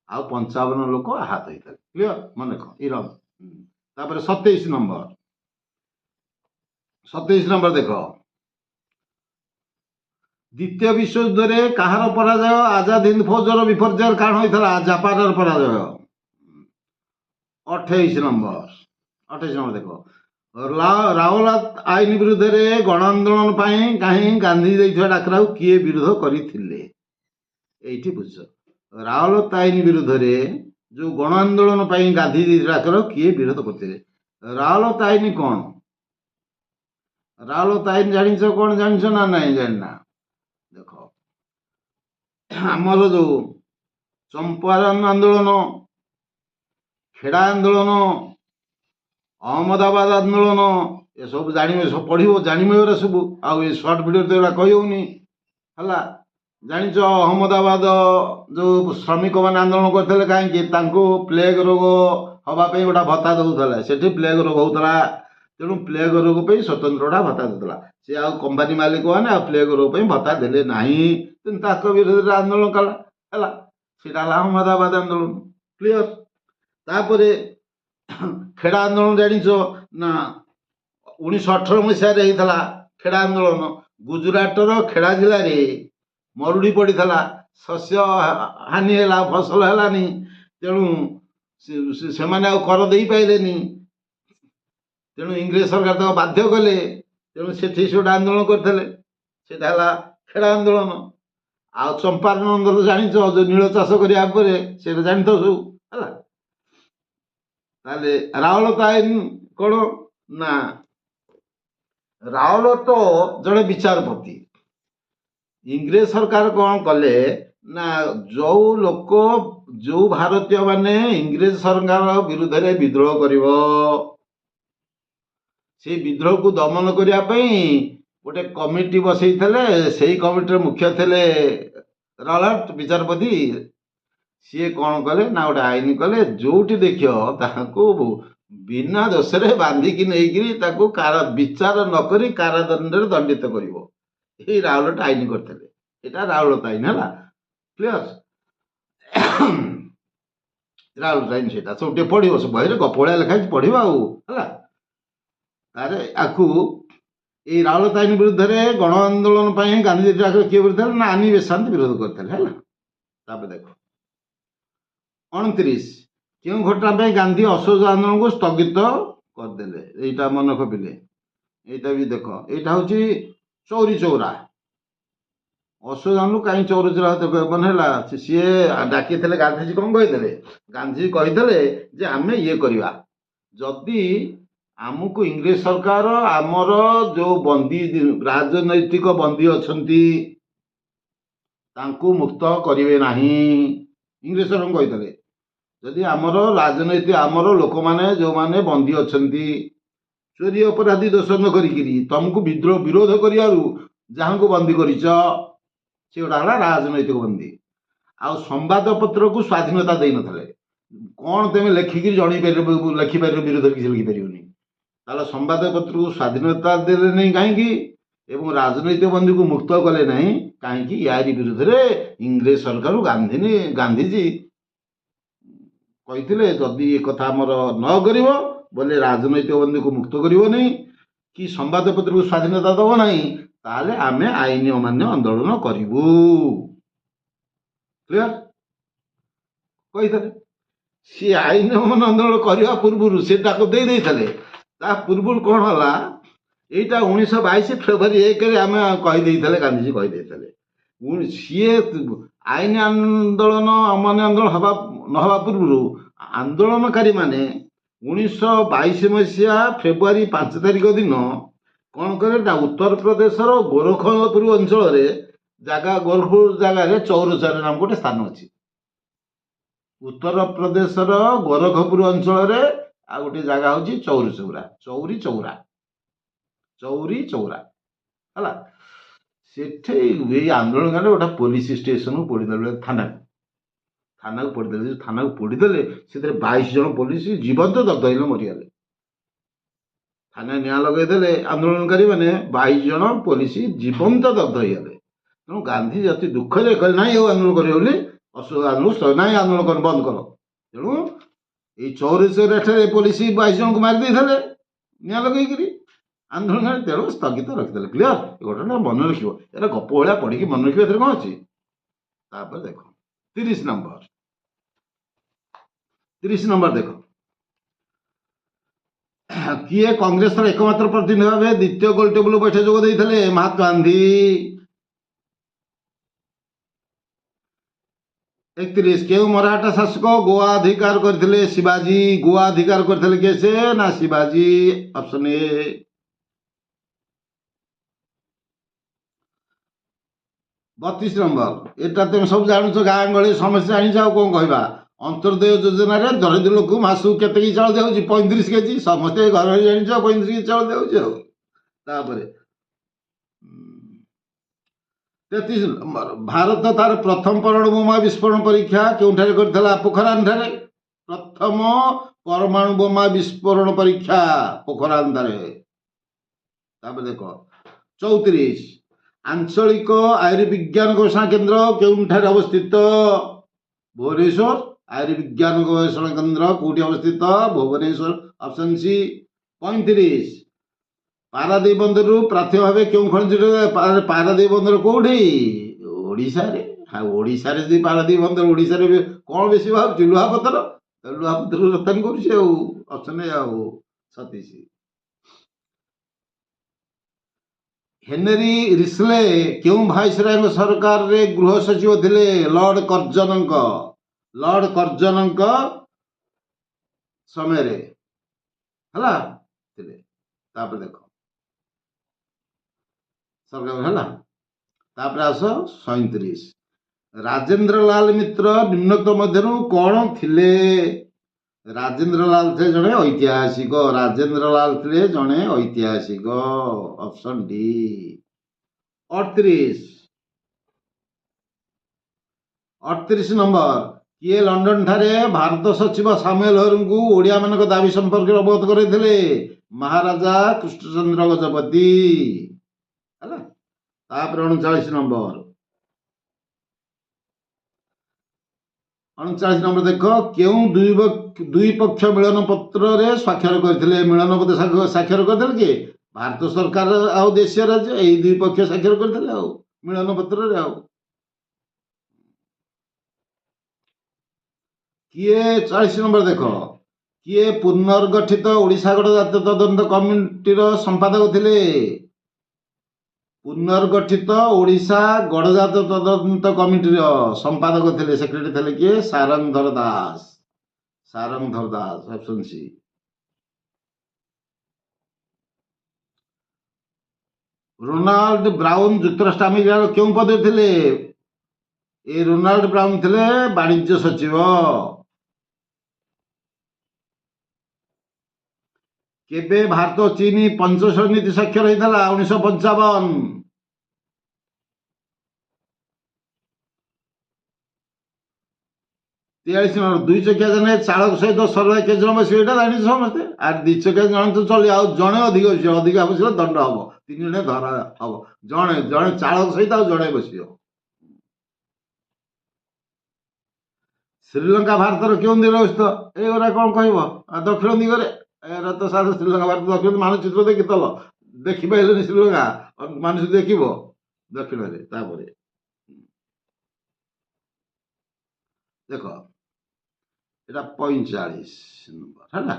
ଆଉ 55 ଲୋକ ଆହତ ହେଇଥିଲେ। କ୍ଲିୟର? ମନେ କହ ଇରମ। ତାପରେ 27 ନମ୍ବର ଦେଖ ଦ୍ୱିତୀୟ ବିଶ୍ୱଯୁଦ୍ଧରେ କାହାର ପରାଜୟ ଆଜାଦ ହିନ୍ଦ ଫୌଜର ବିପର୍ଯ୍ୟୟର କାରଣ ହୋଇଥିଲା ଜାପାନର ପରାଜୟ। 28 ନମ୍ବର ଦେଖ ରାଓଲାତ ଆଇନ ବିରୁଦ୍ଧରେ ଗଣ ଆନ୍ଦୋଳନ ପାଇଁ କାହିଁ ଗାନ୍ଧୀ ଦେଇଥିବା ଡାକରାକୁ କିଏ ବିରୋଧ କରିଥିଲେ? ଏଇଠି ବୁଝ ରାଓଲାତ ଆଇନ ବିରୁଦ୍ଧରେ ଯେଉଁ ଗଣ ଆନ୍ଦୋଳନ ପାଇଁ ଗାନ୍ଧୀ ଦେଇଥିବା ଡାକରାକୁ କିଏ ବିରୋଧ କରିଥିଲେ? ରାଓଲାତ ଆଇନ କ'ଣ? ରାଓଲାତ ଆଇନ ଜାଣିଛ କ'ଣ? ଜାଣିଛ ନା ନାହିଁ? ଜାଣିନା? ଦେଖ ଆମର ଯେଉଁ ଚମ୍ପାରଣ ଆନ୍ଦୋଳନ, ଖେଡ଼ା ଆନ୍ଦୋଳନ, ଅହମ୍ମଦାବାଦ ଆନ୍ଦୋଳନ ଏସବୁ ଜାଣିବେ, ସବୁ ପଢ଼ିବ, ଜାଣିବ ଏଗୁଡ଼ା ସବୁ। ଆଉ ଏ ସର୍ଟ ଭିଡ଼ିଓରେ ତ ଏଗୁଡ଼ା କହିହେଉନି ହେଲା। ଜାଣିଛ ଅହମ୍ମଦାବାଦ ଯେଉଁ ଶ୍ରମିକମାନେ ଆନ୍ଦୋଳନ କରିଥିଲେ କାହିଁକି? ତାଙ୍କୁ ପ୍ଲେଗ ରୋଗ ହେବା ପାଇଁ ଗୋଟେ ଭତ୍ତା ଦେଉଥିଲା। ସେଠି ପ୍ଲେଗ ରୋଗ ହେଉଥିଲା, ତେଣୁ ପ୍ଲେଗ ରୋଗ ପାଇଁ ସ୍ୱତନ୍ତ୍ର ଗୋଟେ ଭତ୍ତା ଦେଉଥିଲା। ସେ ଆଉ କମ୍ପାନୀ ମାଲିକମାନେ ଆଉ ପ୍ଲେଗ ରୋଗ ପାଇଁ ଭତ୍ତା ଦେଲେ ନାହିଁ, ତେଣୁ ତାଙ୍କ ବିରୋଧରେ ଆନ୍ଦୋଳନ କଲା ହେଲା। ସେଇଟା ହେଲା ଅହମ୍ମଦାବାଦ ଆନ୍ଦୋଳନ। କ୍ଲିୟର? ତାପରେ ଖେଡ଼ା ଆନ୍ଦୋଳନ ଜାଣିଛ ନା 1918 ମସିହାରେ ହେଇଥିଲା ଖେଡ଼ା ଆନ୍ଦୋଳନ। ଗୁଜୁରାଟର ଖେଡ଼ା ଜିଲ୍ଲାରେ ମରୁଡ଼ି ପଡ଼ିଥିଲା, ଶସ୍ୟ ହାନି ହେଲା, ଫସଲ ହେଲାନି, ତେଣୁ ସେମାନେ ଆଉ କର ଦେଇପାରିଲେନି। ତେଣୁ ଇଂରେଜ ସରକାର ତାକୁ ବାଧ୍ୟ କଲେ, ତେଣୁ ସେଠି ସେ ଗୋଟେ ଆନ୍ଦୋଳନ କରିଥିଲେ, ସେଇଟା ହେଲା ଖେଡ଼ା ଆନ୍ଦୋଳନ। ଆଉ ଚମ୍ପାରଣ ଆନ୍ଦୋଳନ ଜାଣିଛ ଯେଉଁ ନୀଳ ଚାଷ କରିବା ପରେ, ସେଇଟା ଜାଣିଥ ସବୁ ହେଲା। ତାହେଲେ ରାଓଲାତ ଆଇନ କ'ଣ ନା ରାଓଲାତ ଜଣେ ବିଚାରପତି। ଇଂରେଜ ସରକାର କ'ଣ କଲେ ନା ଯେଉଁ ଲୋକ ଯେଉଁ ଭାରତୀୟ ମାନେ ଇଂରେଜ ସରକାର ବିରୁଦ୍ଧରେ ବିଦ୍ରୋହ କରିବ ସେଇ ବିଦ୍ରୋହକୁ ଦମନ କରିବା ପାଇଁ ଗୋଟେ କମିଟି ବସେଇଥିଲେ। ସେଇ କମିଟିର ମୁଖ୍ୟ ଥିଲେ ରାଓଲାତ ବିଚାରପତି। ସିଏ କ'ଣ କଲେ ନା ଗୋଟେ ଆଇନ କଲେ, ଯେଉଁଠି ଦେଖିବ ତାହାକୁ ବିନା ଦୋଷରେ ବାନ୍ଧିକି ନେଇକିରି ତାକୁ ବିଚାର ନକରି କାରାଦଣ୍ଡରେ ଦଣ୍ଡିତ କରିବ। ଏଇ ରାଓଲାତ ଆଇନ କରିଥିଲେ। এটা ରାଉଳତ ଆଇନ ହେଲା। କ୍ଲିୟର? ରାଉଳତ ଆଇନ ସେଇଟା ସବୁ ଟିକେ ପଢ଼ିବ, ସେ ବହିରେ ଗପ ଭଳିଆ ଲେଖା ହେଇଛି, ପଢ଼ିବ ଆଉ ହେଲା। ତାରେ ଆକୁ ଏଇ ରାଉଳତ ଆଇନ ବିରୁଦ୍ଧରେ ଗଣ ଆନ୍ଦୋଳନ ପାଇଁ ଗାନ୍ଧୀ କିଏ ବିରୁଦ୍ଧ ନା ଆନି ବେସାନ୍ତ ବିରୋଧ କରିଥିଲେ ହେଲା। ତାପରେ ଦେଖ 29 କେଉଁ ଘଟଣା ପାଇଁ ଗାନ୍ଧୀ ଅସହଯୋଗ ଆନ୍ଦୋଳନକୁ ସ୍ଥଗିତ କରିଦେଲେ? ଏଇଟା ମନେ ରଖିଲେ। ଏଇଟା ବି ଦେଖ, ଏଇଟା ହେଉଛି ଚୌରୀ ଚୌରା। ଅସହଯୋଗ ଆନ୍ଦୋଳନ କାହିଁ ଚୌରୀ ଚୌରା ମନେ ହେଲା? ସିଏ ଡାକିଥିଲେ, ଗାନ୍ଧୀଜୀ କ'ଣ କହିଥିଲେ? ଗାନ୍ଧୀଜୀ କହିଥିଲେ ଯେ ଆମେ ଇଏ କରିବା, ଯଦି ଆମକୁ ଇଂରେଜ ସରକାର ଆମର ଯେଉଁ ବନ୍ଦୀ ରାଜନୈତିକ ବନ୍ଦୀ ଅଛନ୍ତି ତାଙ୍କୁ ମୁକ୍ତ କରିବେ ନାହିଁ। ଇଂରେଜ ସରକାର କହିଥିଲେ ଯଦି ଆମର ରାଜନୈତିକ ଆମର ଲୋକମାନେ ଯେଉଁମାନେ ବନ୍ଦୀ ଅଛନ୍ତି ଚୋରି ଅପରାଧୀ ଦୋଷ ନ କରିକିରି ତମକୁ ବିରୋଧ କରିବାରୁ ଯାହାଙ୍କୁ ବନ୍ଦୀ କରିଛ ସେ ଗୋଟା ହେଲା ରାଜନୈତିକ ବନ୍ଦୀ। ଆଉ ସମ୍ବାଦପତ୍ରକୁ ସ୍ୱାଧୀନତା ଦେଇନଥିଲେ। କ'ଣ ତୁମେ ଲେଖିକିରି ଜଣେଇ ପାରିବ, ଲେଖିପାରିବ ବିରୋଧରେ କିଛି ଲେଖିପାରିବନି। ତାହେଲେ ସମ୍ବାଦପତ୍ରକୁ ସ୍ୱାଧୀନତା ଦେଲେ ନାହିଁ କାହିଁକି, ଏବଂ ରାଜନୈତିକ ବନ୍ଦୀକୁ ମୁକ୍ତ କଲେ ନାହିଁ କାହିଁକି? ୟାରି ବିରୁଦ୍ଧରେ ଇଂରେଜ ସରକାର ଗାନ୍ଧୀଜୀ କହିଥିଲେ ଯଦି ଏ କଥା ଆମର ନ କରିବ ବୋଲେ ରାଜନୈତିକ ବନ୍ଦୀକୁ ମୁକ୍ତ କରିବନି କି ସମ୍ବାଦପତ୍ରକୁ ସ୍ୱାଧୀନତା ଦେବ ନାହିଁ, ତାହେଲେ ଆମେ ଆଇନ ଅମାନ୍ୟ ଆନ୍ଦୋଳନ କରିବୁ। କ୍ଲିୟର କହିଥିଲେ। ସିଏ ଆଇନ ଅମାନ୍ୟ ଆନ୍ଦୋଳନ କରିବା ପୂର୍ବରୁ ସେ ତାକୁ ଦେଇଥିଲେ। ତା ପୂର୍ବରୁ କ'ଣ ହେଲା, ଏଇଟା 1922 ଫେବୃଆରୀ 1ରେ ଆମେ କହିଦେଇଥିଲେ, ଗାନ୍ଧୀଜୀ କହିଦେଇଥିଲେ। ସିଏ ଆଇନ ଆନ୍ଦୋଳନ ଅମାନ୍ୟ ଆନ୍ଦୋଳନ ନ ହେବା ପୂର୍ବରୁ ଆନ୍ଦୋଳନକାରୀ ମାନେ 1922 ମସିହା ଫେବୃଆରୀ 5 ତାରିଖ ଦିନ କ'ଣ କଲେ ନା, ଉତ୍ତରପ୍ରଦେଶର ଗୋରଖପୁର ଅଞ୍ଚଳରେ ଗୋରଖପୁର ଜାଗାରେ ଚୌରଚୌରା ନାମ ଗୋଟେ ସ୍ଥାନ ଅଛି। ଉତ୍ତରପ୍ରଦେଶର ଗୋରଖପୁର ଅଞ୍ଚଳରେ ଆଉ ଗୋଟେ ଜାଗା ହଉଛି ଚୌରୀ ଚୌରା ହେଲା। ସେଠି ଏଇ ଆନ୍ଦୋଳନକାରୀ ଗୋଟେ ପୋଲିସ ଷ୍ଟେସନକୁ ପୋଡ଼ିଦେଲେ, ଥାନାକୁ ପୋଡ଼ିଦେଲେ। ଥାନାକୁ ପୋଡ଼ିଦେଲେ ସେଥିରେ 22 ଜଣ ପୋଲିସ ଜୀବନ୍ତ ଦଗ୍ଧ ହେଇଲେ, ମରିଗଲେ। ଥାନାରେ ନିଆଁ ଲଗେଇଦେଲେ ଆନ୍ଦୋଳନକାରୀ ମାନେ, 22 ଜଣ ପୋଲିସ ଜୀବନ୍ତ ଦଗ୍ଧ ହେଇଗଲେ। ତେଣୁ ଗାନ୍ଧୀ ଅତି ଦୁଃଖରେ କହିଲେ ନାହିଁ ଆଉ ଆନ୍ଦୋଳନ କରିବେ ବୋଲି, ନାହିଁ ଆନ୍ଦୋଳନ ବନ୍ଦ କର। ତେଣୁ ଏଇ ଚୌରଚୌରାଠାରେ ପୋଲିସ 22 ଜଣଙ୍କୁ ମାରି ଦେଇଥିଲେ ନିଆଁ ଲଗେଇକିରି ଆନ୍ଦୋଳନକାରୀ, ତେଣୁ ସ୍ଥଗିତ ରଖିଥିଲେ। କ୍ଲିୟର? ଏ ଘଟଣା ମନେ ରଖିବ, ଏରା ଗପ ଭଳିଆ ପଢିକି ମନେ ରଖିବ, ଏଥିରେ କ'ଣ ଅଛି। ତାପରେ ଦେଖ 30 ନମ୍ବର ଦେଖ, କିଏ କଂଗ୍ରେସର ଏକମାତ୍ର ପ୍ରତିନିଧି ଭାବେ ଦ୍ୱିତୀୟ ଗୋଲଟେବୁଲ ବୈଠକ ଯୋଗ ଦେଇଥିଲେ? ମହାତ୍ମା ଗାନ୍ଧୀ। 31 କେଉଁ ମରାଠା ଶାସକ ଗୋଆ ଅଧିକାର କରିଥିଲେ? ଶିବାଜୀ। ଗୋଆ ଅଧିକାର କରିଥିଲେ କିଏ ସେ? ନା ଶିବାଜୀ। ଅପସନ ଏ। 32 ନମ୍ବର, ଏଟା ତୁମେ ସବୁ ଜାଣୁଛ, ଗାଁ ଗହଳି ସମସ୍ତେ ଜାଣିଛ, ଆଉ କ'ଣ କହିବା। ଅନ୍ତର୍ଦୟ ଯୋଜନାରେ ଦରିଦ୍ର ଲୋକକୁ ମାସକୁ କେତେ କି ଚାଉଳ ଦିଆଯାଉଛି? 35 କେଜି। ସମସ୍ତେ ଘରେ ଜାଣିଛ 35 କେଜି ଚାଉଳ ଦିଆଯାଉଛି। ଆଉ ତାପରେ 33 ନମ୍ବର, ଭାରତ ତାର ପ୍ରଥମ ପରମାଣୁ ବୋମା ବିସ୍ଫୋରଣ ପରୀକ୍ଷା କେଉଁଠାରେ କରିଥିଲା? ପୋଖରାନ ଠାରେ। ପ୍ରଥମ ପରମାଣୁ ବୋମା ବିସ୍ଫୋରଣ ପରୀକ୍ଷା ପୋଖରାନ ଠାରେ। ତାପରେ ଦେଖ 34, ଆଞ୍ଚଳିକ ଆୟୁର୍ବିଜ୍ଞାନ ଗବେଷଣା କେନ୍ଦ୍ର କେଉଁଠାରେ ଅବସ୍ଥିତ? ଭୁବନେଶ୍ୱର। ଆୟୁର୍ବିଜ୍ଞାନ ଗବେଷଣା କେନ୍ଦ୍ର କୋଉଠି ଅବସ୍ଥିତ? ଭୁବନେଶ୍ୱର। Option C. 35, ପାରାଦୀପ ବନ୍ଦରରୁ ପ୍ରାଥମିକ ଭାବେ କେଉଁ ଖଣିଜ? ପାରାଦୀପ ବନ୍ଦର କୋଉଠି? ଓଡ଼ିଶାରେ। ଓଡ଼ିଶାରେ ଯଦି ପାରାଦୀପ ବନ୍ଦର, ଓଡ଼ିଶାରେ କ'ଣ ବେଶୀ ଭାବୁଛି? ଲୁହାପଥର ରପ୍ତାନି କରୁଛି। ଆଉ ଅପସନ ଏ। ଆଉ 36, ହେନରୀ ରିସ୍ଲେ କେଉଁ ଭାଇସରୟଙ୍କ ସରକାରରେ ଗୃହ ସଚିବ ଥିଲେ? ଲର୍ଡ କର୍ଜନଙ୍କ ସମୟରେ ହେଲା ଥିଲେ। ତାପରେ ଦେଖ ସରକାର ହେଲା। ତାପରେ ଆସ 37, ରାଜେନ୍ଦ୍ର ଲାଲ ମିତ୍ର ନିମ୍ନୋକ୍ତ ମଧ୍ୟରୁ କ'ଣ ଥିଲେ? ରାଜେନ୍ଦ୍ର ଲାଲ ଥିଲେ ଜଣେ ଐତିହାସିକ। Option D. 38 ନମ୍ବର, କିଏ ଲଣ୍ଡନ ଠାରେ ଭାରତ ସଚିବ ସାମୁଏଲ ହରଙ୍କୁ ଓଡ଼ିଆ ମାନଙ୍କ ଦାବି ସମ୍ପର୍କରେ ଅବଗତ କରାଇଥିଲେ? ମହାରାଜା କୃଷ୍ଣଚନ୍ଦ୍ର ଗଜପତି ହେଲା। ତାପରେ 39 ନମ୍ବର, 39 ନମ୍ବର ଦେଖ, କେଉଁ ଦୁଇ ପକ୍ଷ ମିଳନ ପତ୍ରରେ ସ୍ୱାକ୍ଷର କରିଥିଲେ? ମିଳନ ପତ୍ର ସ୍ୱାକ୍ଷର କରିଥିଲେ କିଏ? ଭାରତ ସରକାର ଆଉ ଦେଶୀୟ ରାଜ୍ୟ, ଏଇ ଦୁଇ ପକ୍ଷ ସ୍ୱାକ୍ଷର କରିଥିଲେ ଆଉ ମିଳନ ପତ୍ରରେ। ଆଉ କିଏ 40 ନମ୍ବର ଦେଖ, କିଏ ପୁନର୍ଗଠିତ ଓଡ଼ିଶା ଗଣଜାତୀୟ ତଦନ୍ତ କମିଟିର ସମ୍ପାଦକ ଥିଲେ? ପୁନର୍ଗଠିତ ଓଡ଼ିଶା ଗଣଜାତୀୟ ତଦନ୍ତ କମିଟିର ସମ୍ପାଦକ ଥିଲେ, ସେକ୍ରେଟାରୀ ଥିଲେ କିଏ? Sarangadhar Das. Option C. Ronald Brown ଯୁକ୍ତରାଷ୍ଟ୍ର ଆମେରିକାର କେଉଁ ପଦରେ ଥିଲେ? ଏ ରୋନାଲ୍ଡ ବ୍ରାଉନ ଥିଲେ ବାଣିଜ୍ୟ ସଚିବ। କେବେ ଭାରତ ଚୀନ ପଞ୍ଚଷଠି ନୀତି ସ୍ୱାକ୍ଷର ହେଇଥିଲା? 1955। 43 ନମ୍ବର 2 ଚକିଆ ଯାନରେ ଚାଳକ ସହିତ ସର୍ବାଧିକ କେତେ ଜଣ ବସିବେ ଏଇଟା ଜାଣିଛୁ ସମସ୍ତେ। ଆଉ 2 ଚକିଆ ଜଣେ ତ ଚଲି ଆଉ ଜଣେ ଅଧିକ ବସିବ, ଅଧିକ ବସିଲେ ଦଣ୍ଡ ହବ, 3 ଜଣ ଧରା ହବ। ଜଣେ ଜଣେ ଚାଳକ ସହିତ ଆଉ ଜଣେ ବସିବ। ଶ୍ରୀଲଙ୍କା ଭାରତର କେଉଁ ଦିଗରେ ଅବସ୍ଥିତ? ଏଇଗୁରା କ'ଣ କହିବ? ଦକ୍ଷିଣ ଦିଗରେ। ଏରା ତ ସାର୍ ଶ୍ରୀଲଙ୍କା ଭାରତ ଦକ୍ଷିଣ ମାନଚିତ୍ର ଦେଖିତଲ, ଦେଖିପାରିଲନି ଶ୍ରୀଲଙ୍କା ମାନଚିତ୍ର ଦେଖିବ ଦକ୍ଷିଣରେ। ତାପରେ ଦେଖ ଏଟା 45 ନମ୍ବର ହେଲା।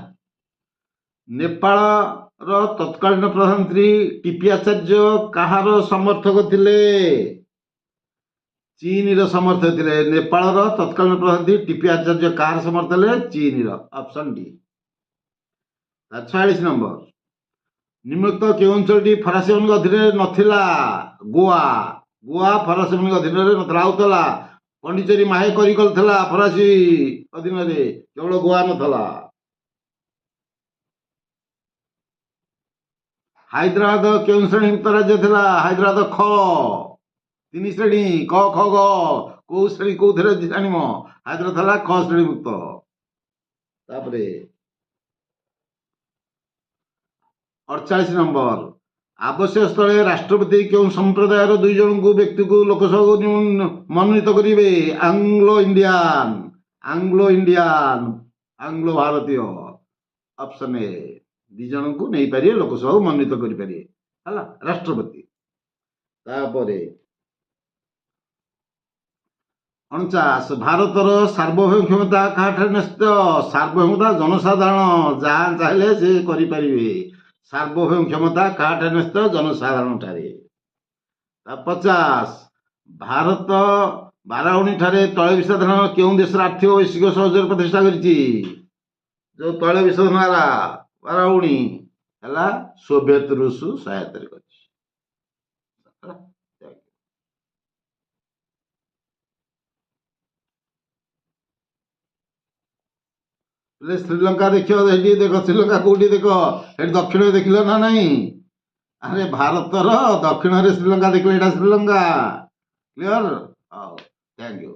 ନେପାଳର ତତ୍କାଳୀନ ପ୍ରଧାନମନ୍ତ୍ରୀ ଟିପି ଆଚାର୍ଯ୍ୟ କାହାର ସମର୍ଥକ ଥିଲେ? ଚୀନର ସମର୍ଥକ ଥିଲେ। ନେପାଳର ତତ୍କାଳୀନ ପ୍ରଧାନମନ୍ତ୍ରୀ ଟିପି ଆଚାର୍ଯ୍ୟ କାହାର ସମର୍ଥକ ଥିଲେ? ଚୀନର। Option D. 46 ନମ୍ବର ନିମ୍ନୋକ୍ତ କେଉଁ ଅଞ୍ଚଳଟି ଫରାସୀମାନଙ୍କ ଅଧୀନରେ ନଥିଲା? ଗୋଆ। ଗୋଆ ଫରାସୀମାନଙ୍କ ଅଧୀନରେ ନଥିଲା। ଆଉଥିଲା ପଣ୍ଡିଚେରୀ ମାହେ କରିକଲ ଥିଲା ଫରାସୀ ଅଧୀନରେ, କେବଳ ଗୋଆ ନଥିଲା। ହାଇଦ୍ରାବାଦ କେଉଁ ଶ୍ରେଣୀଭୁକ୍ତ ରାଜ୍ୟ ଥିଲା? ହାଇଦ୍ରାବାଦ ଖ। 3 ଶ୍ରେଣୀ କ ଖ ଗ। କୋଉ ଶ୍ରେଣୀ କୋଉଥିରେ ଜାଣିବ? ହାଇଦ୍ରାବାଦ ଥିଲା ଖ ଶ୍ରେଣୀଭୁକ୍ତ। ତାପରେ 48 ନମ୍ବର ଆବଶ୍ୟକ ସ୍ଥଳେ ରାଷ୍ଟ୍ରପତି କେଉଁ ସମ୍ପ୍ରଦାୟର 2 ଜଣଙ୍କୁ ବ୍ୟକ୍ତିକୁ ଲୋକସଭାକୁ ମନୋନୀତ କରିବେ? Anglo Indian. Anglo Indian, Anglo ଭାରତୀୟ। ଅପସନ୍ ଏ 2 ଜଣଙ୍କୁ ନେଇପାରିବେ, ଲୋକସଭାକୁ ମନୋନୀତ କରିପାରିବେ ହେଲା ରାଷ୍ଟ୍ରପତି। ତାପରେ 49 ଭାରତର ସାର୍ବଭୌମ କ୍ଷମତା କାହାଠାରେ ନ୍ୟସ୍ତ? ସାର୍ବଭୌମତା ଜନସାଧାରଣ ଯାହା ଚାହିଁଲେ ସେ କରିପାରିବେ। ସାର୍ବଭୌମ କ୍ଷମତା କାହାଠାରେ ନ୍ୟସ୍ତ? ଜନସାଧାରଣ ଠାରେ। 50 ଭାରତ ବାରାଉଣୀ ଠାରେ ତୈଳ ବିଶୋଧନ କେଉଁ ଦେଶର ଆର୍ଥିକ ବୈଶ୍ୱିକ ସହଯୋଗ ପ୍ରତିଷ୍ଠା କରିଛି? ଯୋଉ ତୈଳ ବିଶୋଧନ ହେଲା ବାରାଉଣୀ ହେଲା ସୋଭିଏତ ରୁଷ ସହାୟତାରେ କରିଛି। ଶ୍ରୀଲଙ୍କା ଦେଖିବ, ସେଠି ଦେଖ ଶ୍ରୀଲଙ୍କା କୋଉଠି ଦେଖ, ସେଠି ଦକ୍ଷିଣରେ ଦେଖିଲ ନା ନାହିଁ? ଆରେ ଭାରତର ଦକ୍ଷିଣରେ ଶ୍ରୀଲଙ୍କା ଦେଖିଲେ, ଏଇଟା ଶ୍ରୀଲଙ୍କା। କ୍ଲିୟର? ହଉ, ଥ୍ୟାଙ୍କ ୟୁ।